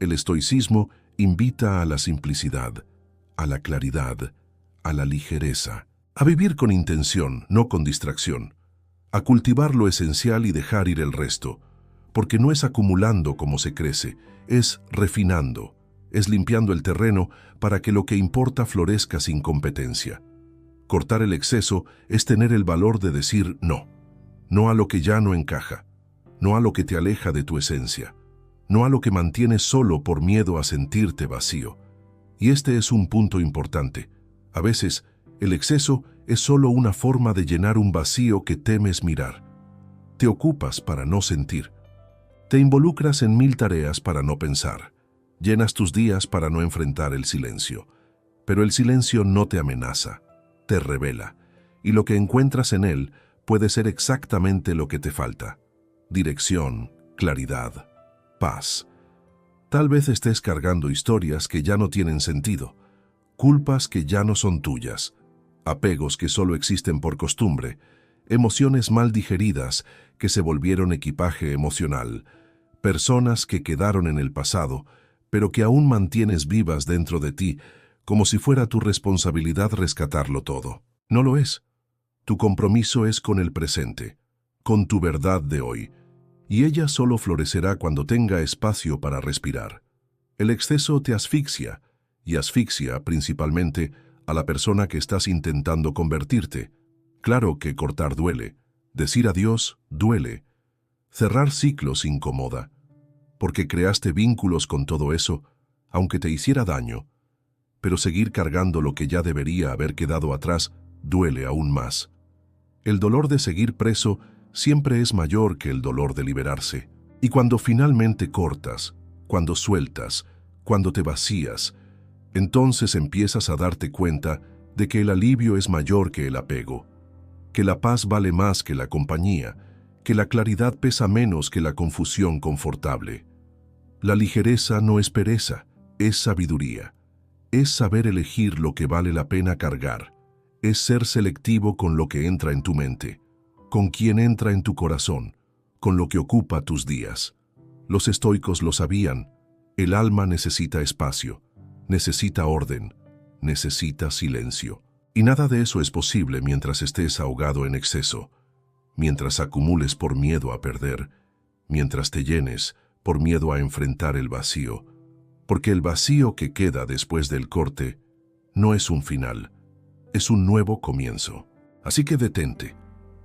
S1: El estoicismo invita a la simplicidad, a la claridad, a la ligereza, a vivir con intención, no con distracción, a cultivar lo esencial y dejar ir el resto, porque no es acumulando como se crece, es refinando, es limpiando el terreno para que lo que importa florezca sin competencia. Cortar el exceso es tener el valor de decir no, no a lo que ya no encaja, no a lo que te aleja de tu esencia, no a lo que mantienes solo por miedo a sentirte vacío. Y este es un punto importante. A veces, el exceso es solo una forma de llenar un vacío que temes mirar. Te ocupas para no sentir. Te involucras en 1000 tareas para no pensar. Llenas tus días para no enfrentar el silencio. Pero el silencio no te amenaza, te revela. Y lo que encuentras en él puede ser exactamente lo que te falta. Dirección, claridad, paz. Tal vez estés cargando historias que ya no tienen sentido, culpas que ya no son tuyas, apegos que solo existen por costumbre, emociones mal digeridas que se volvieron equipaje emocional, personas que quedaron en el pasado, pero que aún mantienes vivas dentro de ti, como si fuera tu responsabilidad rescatarlo todo. No lo es. Tu compromiso es con el presente, con tu verdad de hoy, y ella solo florecerá cuando tenga espacio para respirar. El exceso te asfixia, y asfixia principalmente a la persona que estás intentando convertirte. Claro que cortar duele, decir adiós duele, cerrar ciclos incomoda, porque creaste vínculos con todo eso, aunque te hiciera daño, pero seguir cargando lo que ya debería haber quedado atrás duele aún más. El dolor de seguir preso siempre es mayor que el dolor de liberarse. Y cuando finalmente cortas, cuando sueltas, cuando te vacías, entonces empiezas a darte cuenta de que el alivio es mayor que el apego, que la paz vale más que la compañía, que la claridad pesa menos que la confusión confortable. La ligereza no es pereza, es sabiduría. Es saber elegir lo que vale la pena cargar. Es ser selectivo con lo que entra en tu mente, con quien entra en tu corazón, con lo que ocupa tus días. Los estoicos lo sabían. El alma necesita espacio, necesita orden, necesita silencio. Y nada de eso es posible mientras estés ahogado en exceso, mientras acumules por miedo a perder, mientras te llenes por miedo a enfrentar el vacío, porque el vacío que queda después del corte no es un final, es un nuevo comienzo. Así que detente.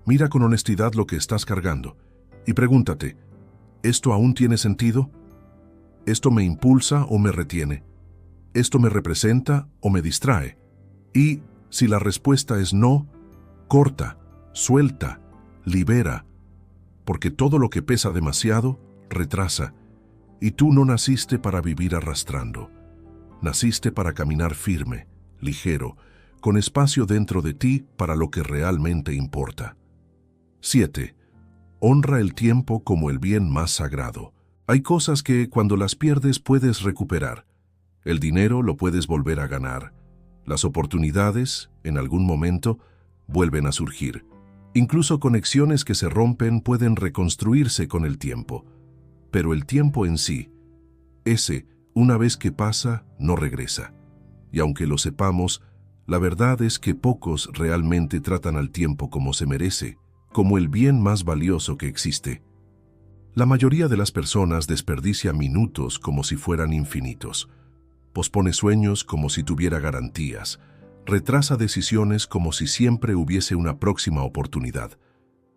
S1: Mira con honestidad lo que estás cargando y pregúntate, ¿esto aún tiene sentido? ¿Esto me impulsa o me retiene? ¿Esto me representa o me distrae? Y si la respuesta es no, corta, suelta, libera, porque todo lo que pesa demasiado retrasa, y tú no naciste para vivir arrastrando. Naciste para caminar firme, ligero, con espacio dentro de ti para lo que realmente importa. 7. Honra el tiempo como el bien más sagrado. Hay cosas que, cuando las pierdes, puedes recuperar. El dinero lo puedes volver a ganar. Las oportunidades, en algún momento, vuelven a surgir. Incluso conexiones que se rompen pueden reconstruirse con el tiempo. Pero el tiempo en sí, ese, una vez que pasa, no regresa. Y aunque lo sepamos, la verdad es que pocos realmente tratan al tiempo como se merece, como el bien más valioso que existe. La mayoría de las personas desperdicia minutos como si fueran infinitos. pospone sueños como si tuviera garantías, retrasa decisiones como si siempre hubiese una próxima oportunidad.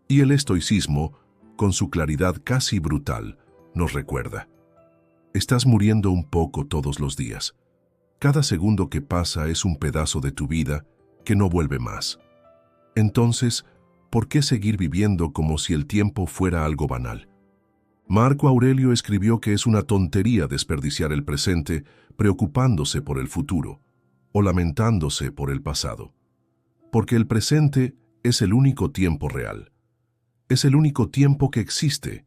S1: Y el estoicismo, con su claridad casi brutal, nos recuerda: estás muriendo un poco todos los días. Cada segundo que pasa es un pedazo de tu vida que no vuelve más. Entonces, ¿por qué seguir viviendo como si el tiempo fuera algo banal? Marco Aurelio escribió que es una tontería desperdiciar el presente preocupándose por el futuro o lamentándose por el pasado. Porque el presente es el único tiempo real. Es el único tiempo que existe.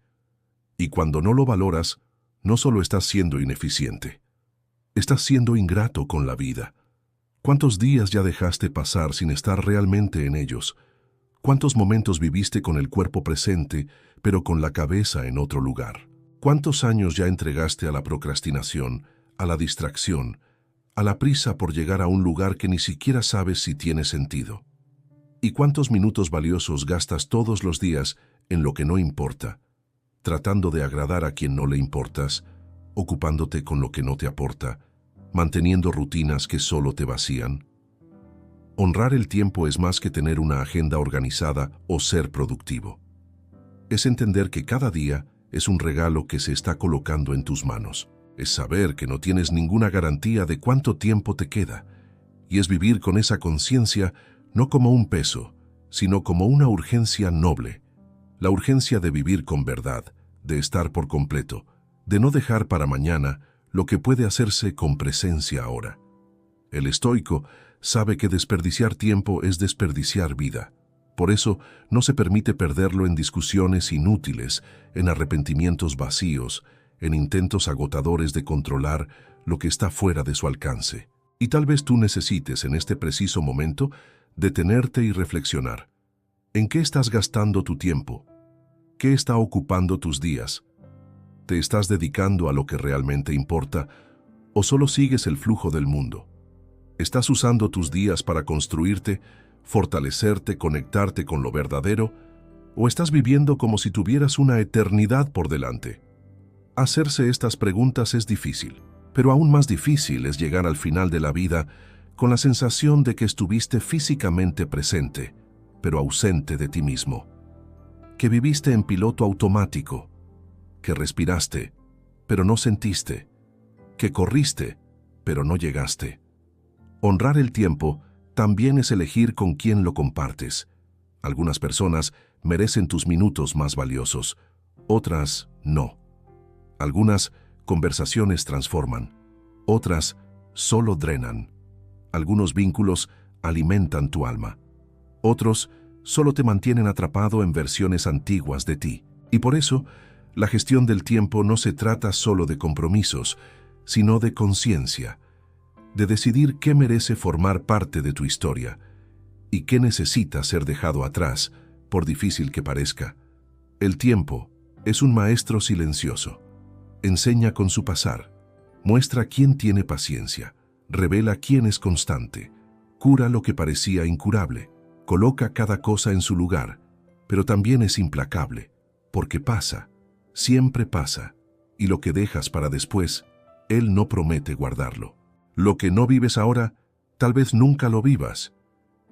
S1: Y cuando no lo valoras, no solo estás siendo ineficiente, estás siendo ingrato con la vida. ¿Cuántos días ya dejaste pasar sin estar realmente en ellos? ¿Cuántos momentos viviste con el cuerpo presente, pero con la cabeza en otro lugar? ¿Cuántos años ya entregaste a la procrastinación, a la distracción, a la prisa por llegar a un lugar que ni siquiera sabes si tiene sentido? ¿Y cuántos minutos valiosos gastas todos los días en lo que no importa, tratando de agradar a quien no le importas, ocupándote con lo que no te aporta, manteniendo rutinas que solo te vacían? Honrar el tiempo es más que tener una agenda organizada o ser productivo. Es entender que cada día es un regalo que se está colocando en tus manos. Es saber que no tienes ninguna garantía de cuánto tiempo te queda. Y es vivir con esa conciencia no como un peso, sino como una urgencia noble. La urgencia de vivir con verdad, de estar por completo, de no dejar para mañana lo que puede hacerse con presencia ahora. El estoico sabe que desperdiciar tiempo es desperdiciar vida. Por eso no se permite perderlo en discusiones inútiles, en arrepentimientos vacíos, en intentos agotadores de controlar lo que está fuera de su alcance. Y tal vez tú necesites en este preciso momento detenerte y reflexionar. ¿En qué estás gastando tu tiempo? ¿Qué está ocupando tus días? ¿Te estás dedicando a lo que realmente importa o solo sigues el flujo del mundo? ¿Estás usando tus días para construirte, fortalecerte, conectarte con lo verdadero? ¿O estás viviendo como si tuvieras una eternidad por delante? Hacerse estas preguntas es difícil, pero aún más difícil es llegar al final de la vida con la sensación de que estuviste físicamente presente, pero ausente de ti mismo. Que viviste en piloto automático, que respiraste, pero no sentiste, que corriste, pero no llegaste. Honrar el tiempo también es elegir con quién lo compartes. Algunas personas merecen tus minutos más valiosos, otras no. Algunas conversaciones transforman, otras solo drenan. Algunos vínculos alimentan tu alma, otros solo te mantienen atrapado en versiones antiguas de ti. Y por eso, la gestión del tiempo no se trata solo de compromisos, sino de conciencia, de decidir qué merece formar parte de tu historia y qué necesita ser dejado atrás, por difícil que parezca. El tiempo es un maestro silencioso. Enseña con su pasar, muestra quién tiene paciencia, revela quién es constante, cura lo que parecía incurable, coloca cada cosa en su lugar, pero también es implacable, porque pasa, siempre pasa, y lo que dejas para después, Él no promete guardarlo. Lo que no vives ahora, tal vez nunca lo vivas.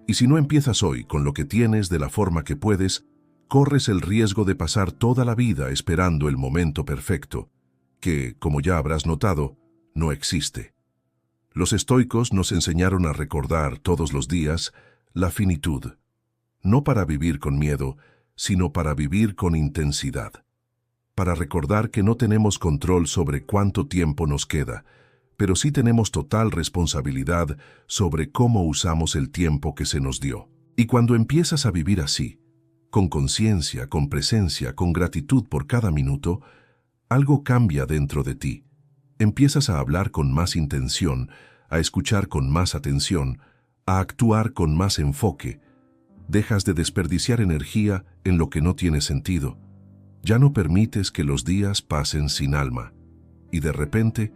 S1: Y si no empiezas hoy con lo que tienes de la forma que puedes, corres el riesgo de pasar toda la vida esperando el momento perfecto, que, como ya habrás notado, no existe. Los estoicos nos enseñaron a recordar todos los días la finitud, no para vivir con miedo, sino para vivir con intensidad. Para recordar que no tenemos control sobre cuánto tiempo nos queda, pero sí tenemos total responsabilidad sobre cómo usamos el tiempo que se nos dio. Y cuando empiezas a vivir así, con conciencia, con presencia, con gratitud por cada minuto, algo cambia dentro de ti. Empiezas a hablar con más intención, a escuchar con más atención, a actuar con más enfoque. Dejas de desperdiciar energía en lo que no tiene sentido. Ya no permites que los días pasen sin alma. Y de repente,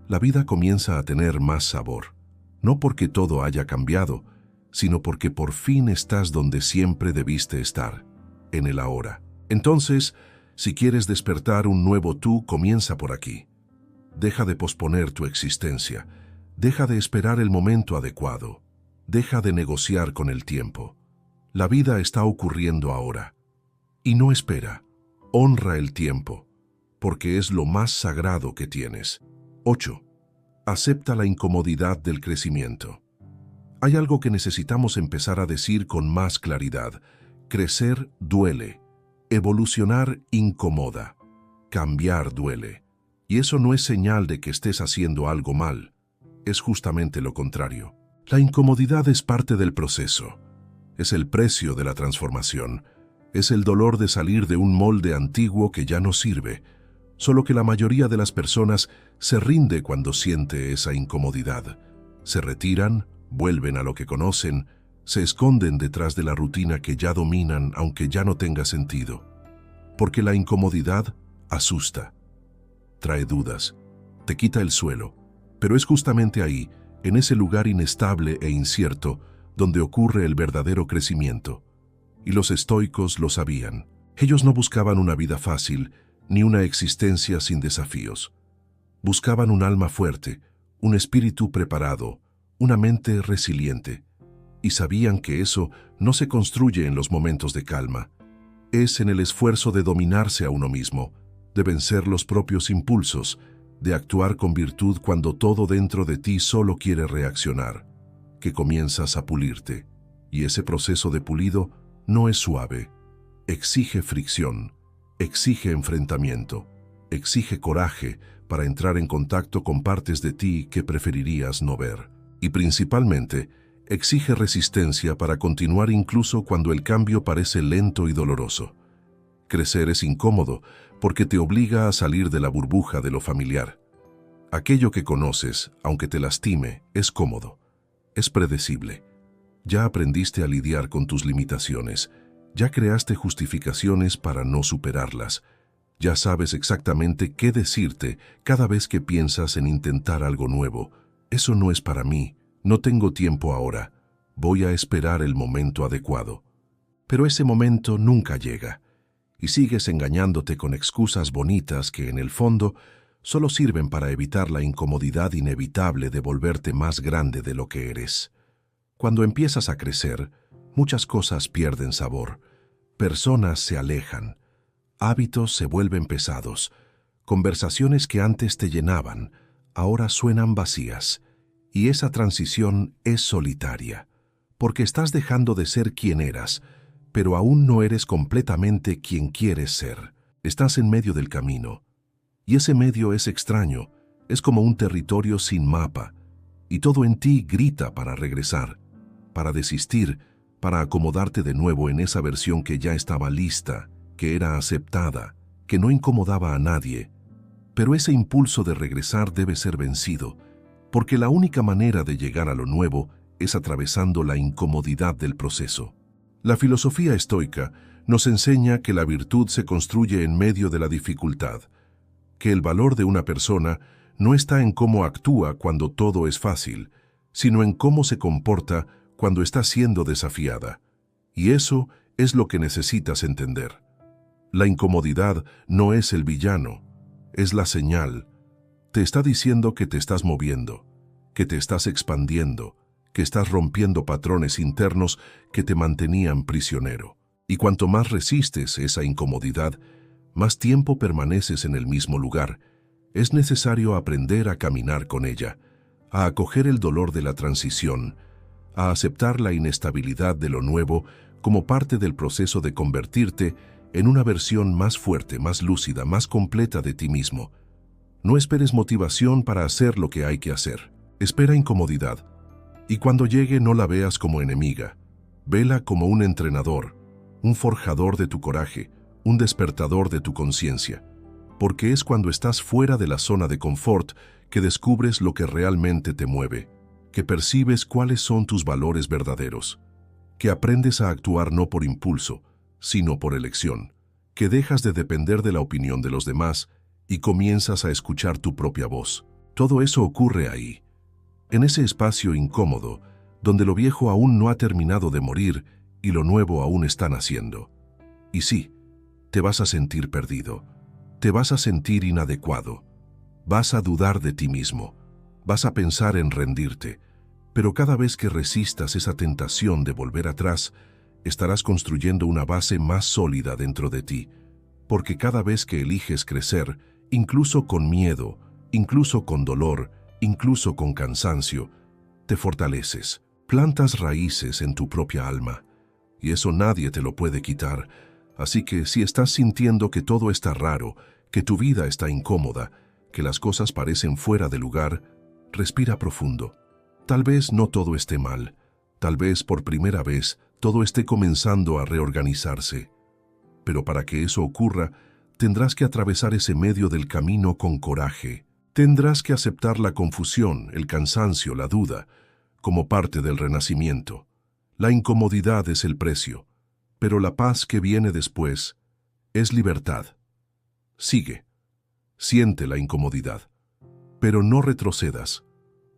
S1: la vida comienza a tener más sabor. No porque todo haya cambiado, sino porque por fin estás donde siempre debiste estar, en el ahora. Entonces, si quieres despertar un nuevo tú, comienza por aquí. Deja de posponer tu existencia. Deja de esperar el momento adecuado. Deja de negociar con el tiempo. La vida está ocurriendo ahora. Y no espera. Honra el tiempo, porque es lo más sagrado que tienes. 8. Acepta la incomodidad del crecimiento. Hay algo que necesitamos empezar a decir con más claridad. Crecer duele. Evolucionar incomoda. Cambiar duele. Y eso no es señal de que estés haciendo algo mal. Es justamente lo contrario. La incomodidad es parte del proceso. Es el precio de la transformación. Es el dolor de salir de un molde antiguo que ya no sirve. Solo que la mayoría de las personas se rinde cuando siente esa incomodidad. Se retiran, vuelven a lo que conocen, se esconden detrás de la rutina que ya dominan aunque ya no tenga sentido. Porque la incomodidad asusta, trae dudas, te quita el suelo, pero es justamente ahí, en ese lugar inestable e incierto, donde ocurre el verdadero crecimiento. Y los estoicos lo sabían. Ellos no buscaban una vida fácil, ni una existencia sin desafíos. Buscaban un alma fuerte, un espíritu preparado, una mente resiliente. Y sabían que eso no se construye en los momentos de calma. Es en el esfuerzo de dominarse a uno mismo, de vencer los propios impulsos, de actuar con virtud cuando todo dentro de ti solo quiere reaccionar, que comienzas a pulirte. Y ese proceso de pulido no es suave. Exige fricción, exige enfrentamiento, exige coraje para entrar en contacto con partes de ti que preferirías no ver. Y principalmente, exige resistencia para continuar incluso cuando el cambio parece lento y doloroso. Crecer es incómodo porque te obliga a salir de la burbuja de lo familiar. Aquello que conoces, aunque te lastime, es cómodo, es predecible. Ya aprendiste a lidiar con tus limitaciones, ya creaste justificaciones para no superarlas, ya sabes exactamente qué decirte cada vez que piensas en intentar algo nuevo. Eso no es para mí, no tengo tiempo ahora, voy a esperar el momento adecuado. Pero ese momento nunca llega, y sigues engañándote con excusas bonitas que en el fondo solo sirven para evitar la incomodidad inevitable de volverte más grande de lo que eres. Cuando empiezas a crecer, muchas cosas pierden sabor, personas se alejan, hábitos se vuelven pesados, conversaciones que antes te llenaban, ahora suenan vacías, y esa transición es solitaria, porque estás dejando de ser quien eras, pero aún no eres completamente quien quieres ser. Estás en medio del camino, y ese medio es extraño, es como un territorio sin mapa, y todo en ti grita para regresar, para desistir, para acomodarte de nuevo en esa versión que ya estaba lista, que era aceptada, que no incomodaba a nadie. Pero ese impulso de regresar debe ser vencido, porque la única manera de llegar a lo nuevo es atravesando la incomodidad del proceso. La filosofía estoica nos enseña que la virtud se construye en medio de la dificultad, que el valor de una persona no está en cómo actúa cuando todo es fácil, sino en cómo se comporta cuando está siendo desafiada. Y eso es lo que necesitas entender. La incomodidad no es el villano, es la señal. Te está diciendo que te estás moviendo, que te estás expandiendo, que estás rompiendo patrones internos que te mantenían prisionero. Y cuanto más resistes esa incomodidad, más tiempo permaneces en el mismo lugar. Es necesario aprender a caminar con ella, a acoger el dolor de la transición, a aceptar la inestabilidad de lo nuevo como parte del proceso de convertirte en una versión más fuerte, más lúcida, más completa de ti mismo. No esperes motivación para hacer lo que hay que hacer. Espera incomodidad. Y cuando llegue no la veas como enemiga. Vela como un entrenador, un forjador de tu coraje, un despertador de tu conciencia. Porque es cuando estás fuera de la zona de confort que descubres lo que realmente te mueve, que percibes cuáles son tus valores verdaderos, que aprendes a actuar no por impulso, sino por elección, que dejas de depender de la opinión de los demás y comienzas a escuchar tu propia voz. Todo eso ocurre ahí, en ese espacio incómodo, donde lo viejo aún no ha terminado de morir y lo nuevo aún está naciendo. Y sí, te vas a sentir perdido, te vas a sentir inadecuado, vas a dudar de ti mismo, Vas a pensar en rendirte, pero cada vez que resistas esa tentación de volver atrás, estarás construyendo una base más sólida dentro de ti, porque cada vez que eliges crecer, incluso con miedo, incluso con dolor, incluso con cansancio, te fortaleces, plantas raíces en tu propia alma, y eso nadie te lo puede quitar. Así que si estás sintiendo que todo está raro, que tu vida está incómoda, que las cosas parecen fuera de lugar, respira profundo. Tal vez no todo esté mal, tal vez por primera vez todo esté comenzando a reorganizarse. Pero para que eso ocurra, tendrás que atravesar ese medio del camino con coraje. Tendrás que aceptar la confusión, el cansancio, la duda, como parte del renacimiento. La incomodidad es el precio, pero la paz que viene después es libertad. Sigue, siente la incomodidad, pero no retrocedas,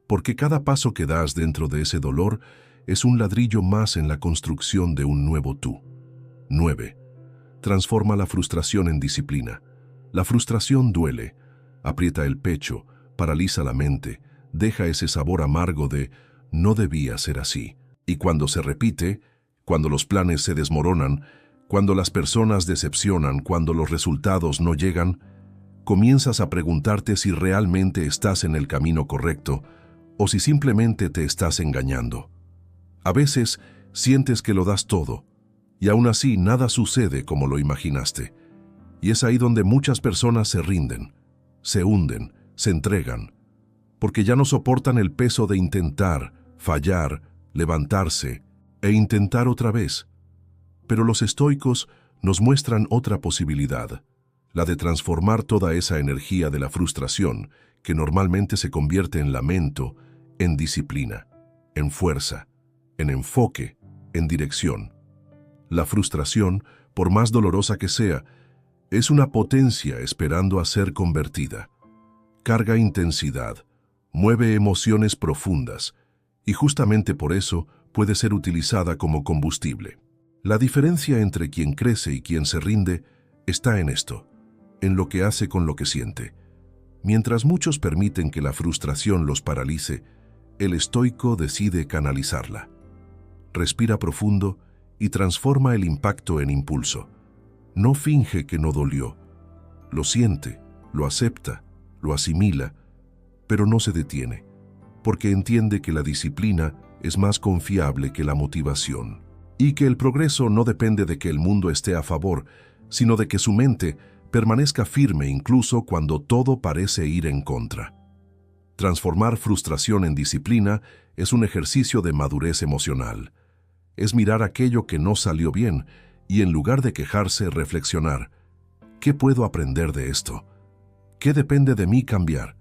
S1: porque cada paso que das dentro de ese dolor es un ladrillo más en la construcción de un nuevo tú. 9. Transforma la frustración en disciplina. La frustración duele, aprieta el pecho, paraliza la mente, deja ese sabor amargo de «no debía ser así». Y cuando se repite, cuando los planes se desmoronan, cuando las personas decepcionan, cuando los resultados no llegan, comienzas a preguntarte si realmente estás en el camino correcto o si simplemente te estás engañando. A veces sientes que lo das todo, y aún así nada sucede como lo imaginaste. Y es ahí donde muchas personas se rinden, se hunden, se entregan, porque ya no soportan el peso de intentar, fallar, levantarse e intentar otra vez. Pero los estoicos nos muestran otra posibilidad, la de transformar toda esa energía de la frustración, que normalmente se convierte en lamento, en disciplina, en fuerza, en enfoque, en dirección. La frustración, por más dolorosa que sea, es una potencia esperando a ser convertida. Carga intensidad, mueve emociones profundas, y justamente por eso puede ser utilizada como combustible. La diferencia entre quien crece y quien se rinde está en esto, en lo que hace con lo que siente. Mientras muchos permiten que la frustración los paralice, el estoico decide canalizarla. Respira profundo y transforma el impacto en impulso. No finge que no dolió. Lo siente, lo acepta, lo asimila, pero no se detiene, porque entiende que la disciplina es más confiable que la motivación, y que el progreso no depende de que el mundo esté a favor, sino de que su mente permanezca firme incluso cuando todo parece ir en contra. Transformar frustración en disciplina es un ejercicio de madurez emocional. Es mirar aquello que no salió bien y, en lugar de quejarse, reflexionar. ¿Qué puedo aprender de esto? ¿Qué depende de mí cambiar?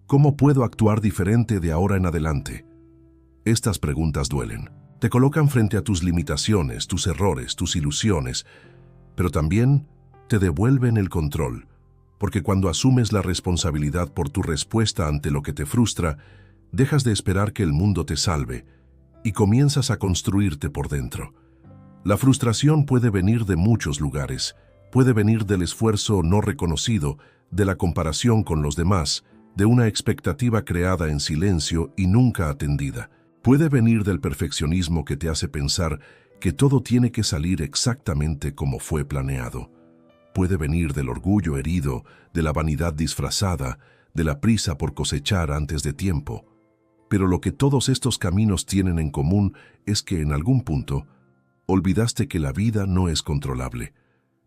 S1: ¿Cómo puedo actuar diferente de ahora en adelante? Estas preguntas duelen. Te colocan frente a tus limitaciones, tus errores, tus ilusiones, pero también te devuelven el control, porque cuando asumes la responsabilidad por tu respuesta ante lo que te frustra, dejas de esperar que el mundo te salve y comienzas a construirte por dentro. La frustración puede venir de muchos lugares. Puede venir del esfuerzo no reconocido, de la comparación con los demás, de una expectativa creada en silencio y nunca atendida. Puede venir del perfeccionismo que te hace pensar que todo tiene que salir exactamente como fue planeado. Puede venir del orgullo herido, de la vanidad disfrazada, de la prisa por cosechar antes de tiempo. Pero lo que todos estos caminos tienen en común es que en algún punto olvidaste que la vida no es controlable,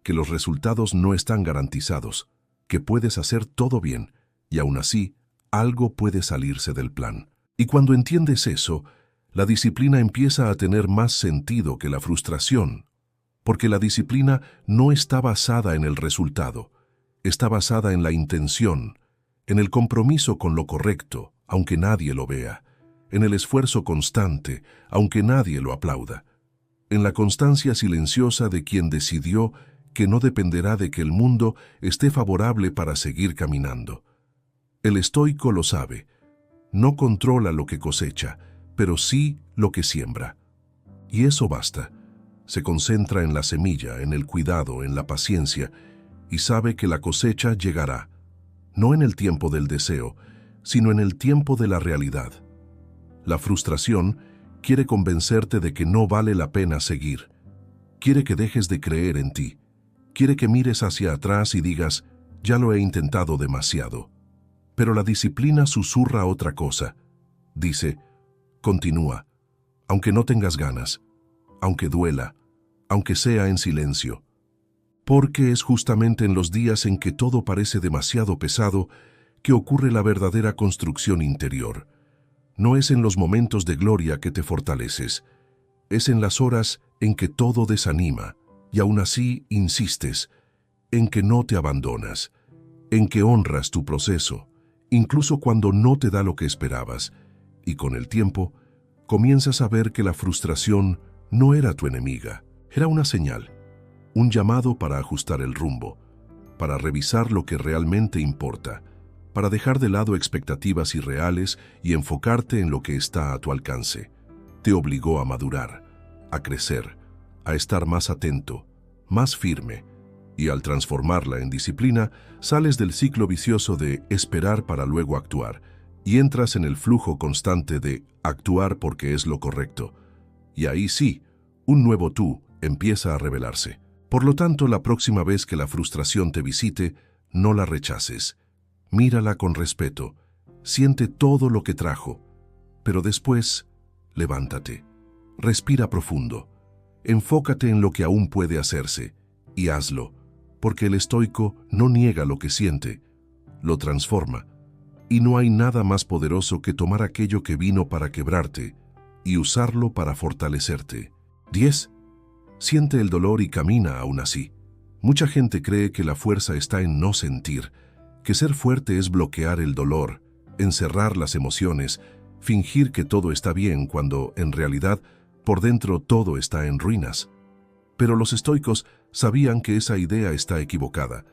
S1: que los resultados no están garantizados, que puedes hacer todo bien y aún así algo puede salirse del plan. Y cuando entiendes eso, la disciplina empieza a tener más sentido que la frustración, porque la disciplina no está basada en el resultado, está basada en la intención, en el compromiso con lo correcto, aunque nadie lo vea, en el esfuerzo constante, aunque nadie lo aplauda, en la constancia silenciosa de quien decidió que no dependerá de que el mundo esté favorable para seguir caminando. El estoico lo sabe, no controla lo que cosecha, pero sí lo que siembra. Y eso basta. Se concentra en la semilla, en el cuidado, en la paciencia, y sabe que la cosecha llegará, no en el tiempo del deseo, sino en el tiempo de la realidad. La frustración quiere convencerte de que no vale la pena seguir. Quiere que dejes de creer en ti. Quiere que mires hacia atrás y digas, ya lo he intentado demasiado. Pero la disciplina susurra otra cosa. Dice, continúa, aunque no tengas ganas, aunque duela, aunque sea en silencio. Porque es justamente en los días en que todo parece demasiado pesado que ocurre la verdadera construcción interior. No es en los momentos de gloria que te fortaleces, es en las horas en que todo desanima y aún así insistes, en que no te abandonas, en que honras tu proceso, incluso cuando no te da lo que esperabas, y con el tiempo comienzas a ver que la frustración no era tu enemiga, era una señal, un llamado para ajustar el rumbo, para revisar lo que realmente importa, para dejar de lado expectativas irreales y enfocarte en lo que está a tu alcance. Te obligó a madurar, a crecer, a estar más atento, más firme, y al transformarla en disciplina, sales del ciclo vicioso de esperar para luego actuar, y entras en el flujo constante de actuar porque es lo correcto. Y ahí sí, un nuevo tú empieza a revelarse. Por lo tanto, la próxima vez que la frustración te visite, no la rechaces. Mírala con respeto, siente todo lo que trajo, pero después, levántate, respira profundo, enfócate en lo que aún puede hacerse, y hazlo, porque el estoico no niega lo que siente, lo transforma, y no hay nada más poderoso que tomar aquello que vino para quebrarte y usarlo para fortalecerte. 10. Siente el dolor y camina aún así. Mucha gente cree que la fuerza está en no sentir, que ser fuerte es bloquear el dolor, encerrar las emociones, fingir que todo está bien cuando, en realidad, por dentro todo está en ruinas. Pero los estoicos sabían que esa idea está equivocada.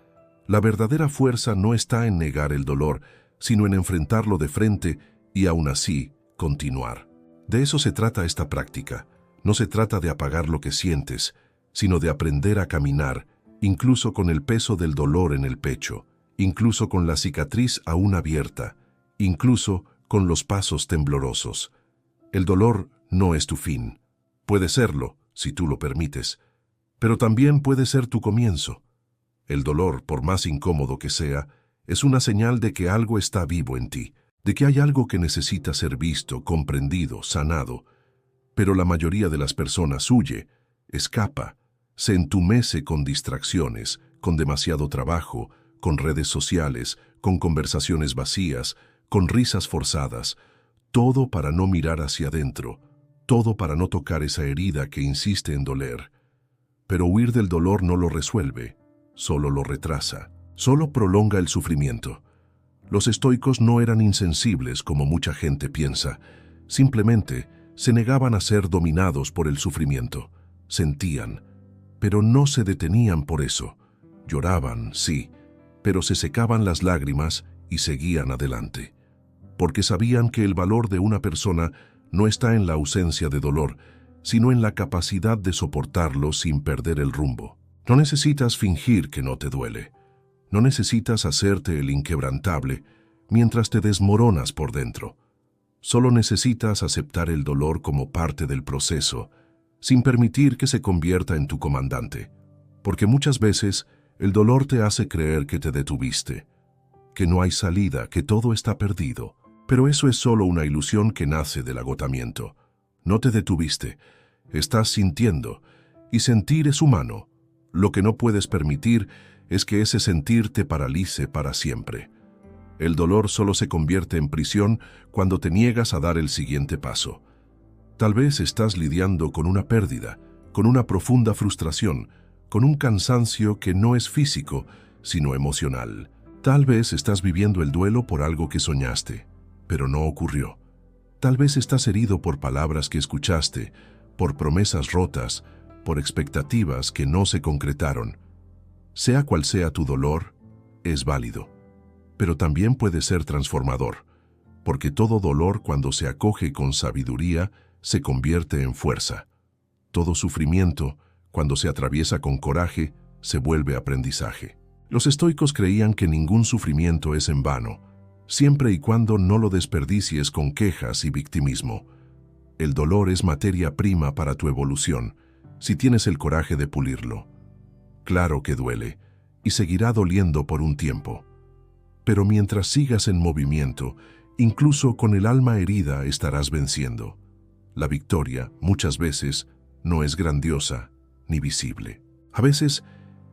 S1: La verdadera fuerza no está en negar el dolor, sino en enfrentarlo de frente y aún así continuar. De eso se trata esta práctica. No se trata de apagar lo que sientes, sino de aprender a caminar, incluso con el peso del dolor en el pecho, incluso con la cicatriz aún abierta, incluso con los pasos temblorosos. El dolor no es tu fin. Puede serlo, si tú lo permites, pero también puede ser tu comienzo. El dolor, por más incómodo que sea, es una señal de que algo está vivo en ti, de que hay algo que necesita ser visto, comprendido, sanado. Pero la mayoría de las personas huye, escapa, se entumece con distracciones, con demasiado trabajo, con redes sociales, con conversaciones vacías, con risas forzadas, todo para no mirar hacia adentro, todo para no tocar esa herida que insiste en doler. Pero huir del dolor no lo resuelve, solo lo retrasa, solo prolonga el sufrimiento. Los estoicos no eran insensibles como mucha gente piensa, simplemente se negaban a ser dominados por el sufrimiento. Sentían, pero no se detenían por eso. Lloraban, sí, pero se secaban las lágrimas y seguían adelante. Porque sabían que el valor de una persona no está en la ausencia de dolor, sino en la capacidad de soportarlo sin perder el rumbo. No necesitas fingir que no te duele. No necesitas hacerte el inquebrantable mientras te desmoronas por dentro. Solo necesitas aceptar el dolor como parte del proceso, sin permitir que se convierta en tu comandante. Porque muchas veces el dolor te hace creer que te detuviste, que no hay salida, que todo está perdido. Pero eso es solo una ilusión que nace del agotamiento. No te detuviste, estás sintiendo, y sentir es humano. Lo que no puedes permitir es que ese sentir te paralice para siempre. El dolor solo se convierte en prisión cuando te niegas a dar el siguiente paso. Tal vez estás lidiando con una pérdida, con una profunda frustración, con un cansancio que no es físico, sino emocional. Tal vez estás viviendo el duelo por algo que soñaste, pero no ocurrió. Tal vez estás herido por palabras que escuchaste, por promesas rotas, por expectativas que no se concretaron. Sea cual sea tu dolor, es válido, pero también puede ser transformador, porque todo dolor, cuando se acoge con sabiduría, se convierte en fuerza. Todo sufrimiento, cuando se atraviesa con coraje, se vuelve aprendizaje. Los estoicos creían que ningún sufrimiento es en vano. siempre y cuando no lo desperdicies con quejas y victimismo. El dolor es materia prima para tu evolución, si tienes el coraje de pulirlo. Claro que duele, y seguirá doliendo por un tiempo. Pero mientras sigas en movimiento, incluso con el alma herida estarás venciendo. La victoria, muchas veces, no es grandiosa ni visible. A veces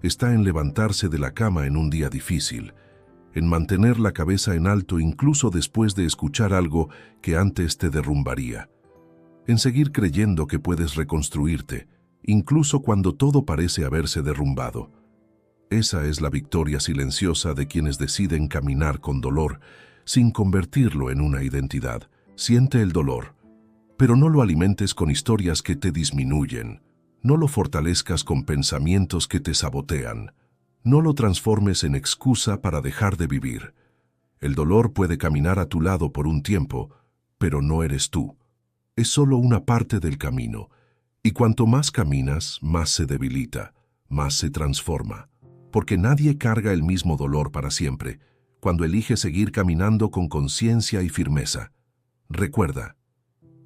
S1: está en levantarse de la cama en un día difícil, en mantener la cabeza en alto incluso después de escuchar algo que antes te derrumbaría, en seguir creyendo que puedes reconstruirte, incluso cuando todo parece haberse derrumbado. Esa es la victoria silenciosa de quienes deciden caminar con dolor, sin convertirlo en una identidad. Siente el dolor, pero no lo alimentes con historias que te disminuyen. No lo fortalezcas con pensamientos que te sabotean. No lo transformes en excusa para dejar de vivir. El dolor puede caminar a tu lado por un tiempo, pero no eres tú. Es solo una parte del camino, y cuanto más caminas, más se debilita, más se transforma. Porque nadie carga el mismo dolor para siempre, cuando elige seguir caminando con conciencia y firmeza. Recuerda,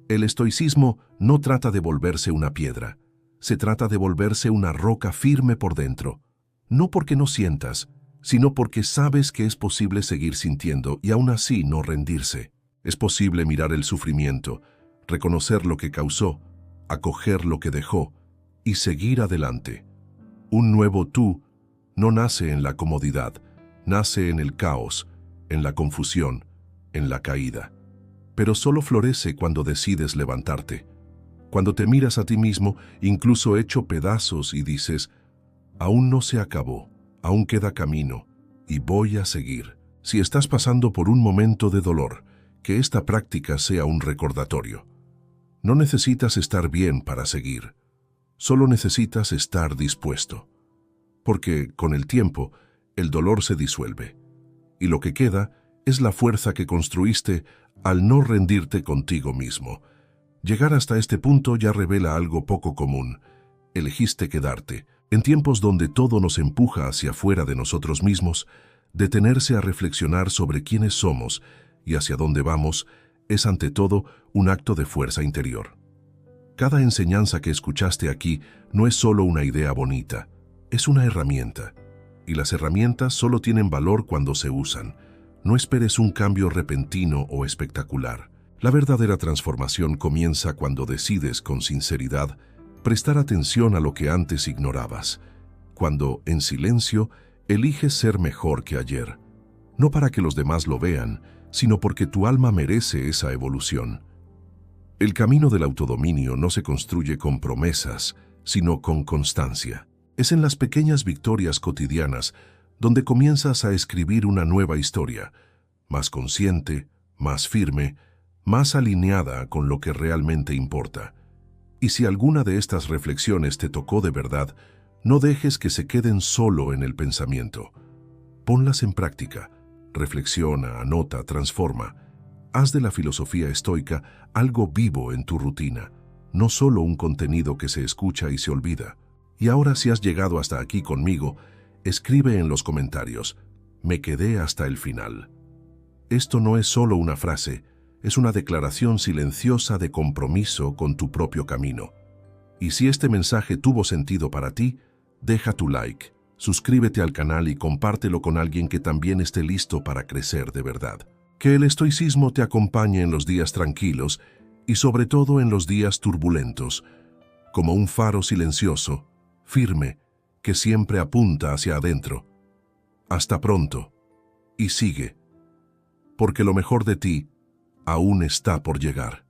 S1: el estoicismo no trata de volverse una piedra, se trata de volverse una roca firme por dentro, no porque no sientas, sino porque sabes que es posible seguir sintiendo y aún así no rendirse. Es posible mirar el sufrimiento, reconocer lo que causó, acoger lo que dejó y seguir adelante. Un nuevo tú no nace en la comodidad, nace en el caos, en la confusión, en la caída. Pero solo florece cuando decides levantarte. Cuando te miras a ti mismo, incluso hecho pedazos, y dices, aún no se acabó, aún queda camino, y voy a seguir. Si estás pasando por un momento de dolor, que esta práctica sea un recordatorio. No necesitas estar bien para seguir, solo necesitas estar dispuesto. Porque, con el tiempo, el dolor se disuelve, y lo que queda es la fuerza que construiste al no rendirte contigo mismo. Llegar hasta este punto ya revela algo poco común. Elegiste quedarte. En tiempos donde todo nos empuja hacia afuera de nosotros mismos, detenerse a reflexionar sobre quiénes somos y hacia dónde vamos es ante todo un acto de fuerza interior. Cada enseñanza que escuchaste aquí no es solo una idea bonita, es una herramienta. Y las herramientas solo tienen valor cuando se usan. No esperes un cambio repentino o espectacular. La verdadera transformación comienza cuando decides con sinceridad prestar atención a lo que antes ignorabas, cuando, en silencio, eliges ser mejor que ayer, no para que los demás lo vean, sino porque tu alma merece esa evolución. El camino del autodominio no se construye con promesas, sino con constancia. Es en las pequeñas victorias cotidianas donde comienzas a escribir una nueva historia, más consciente, más firme, más alineada con lo que realmente importa. Y si alguna de estas reflexiones te tocó de verdad, no dejes que se queden solo en el pensamiento. Ponlas en práctica, reflexiona, anota, transforma. Haz de la filosofía estoica algo vivo en tu rutina, no solo un contenido que se escucha y se olvida. Y ahora, si has llegado hasta aquí conmigo, escribe en los comentarios, me quedé hasta el final. Esto no es solo una frase, es una declaración silenciosa de compromiso con tu propio camino. Y si este mensaje tuvo sentido para ti, deja tu like, suscríbete al canal y compártelo con alguien que también esté listo para crecer de verdad. Que el estoicismo te acompañe en los días tranquilos y sobre todo en los días turbulentos, como un faro silencioso, firme, que siempre apunta hacia adentro. Hasta pronto, y sigue, porque lo mejor de ti aún está por llegar.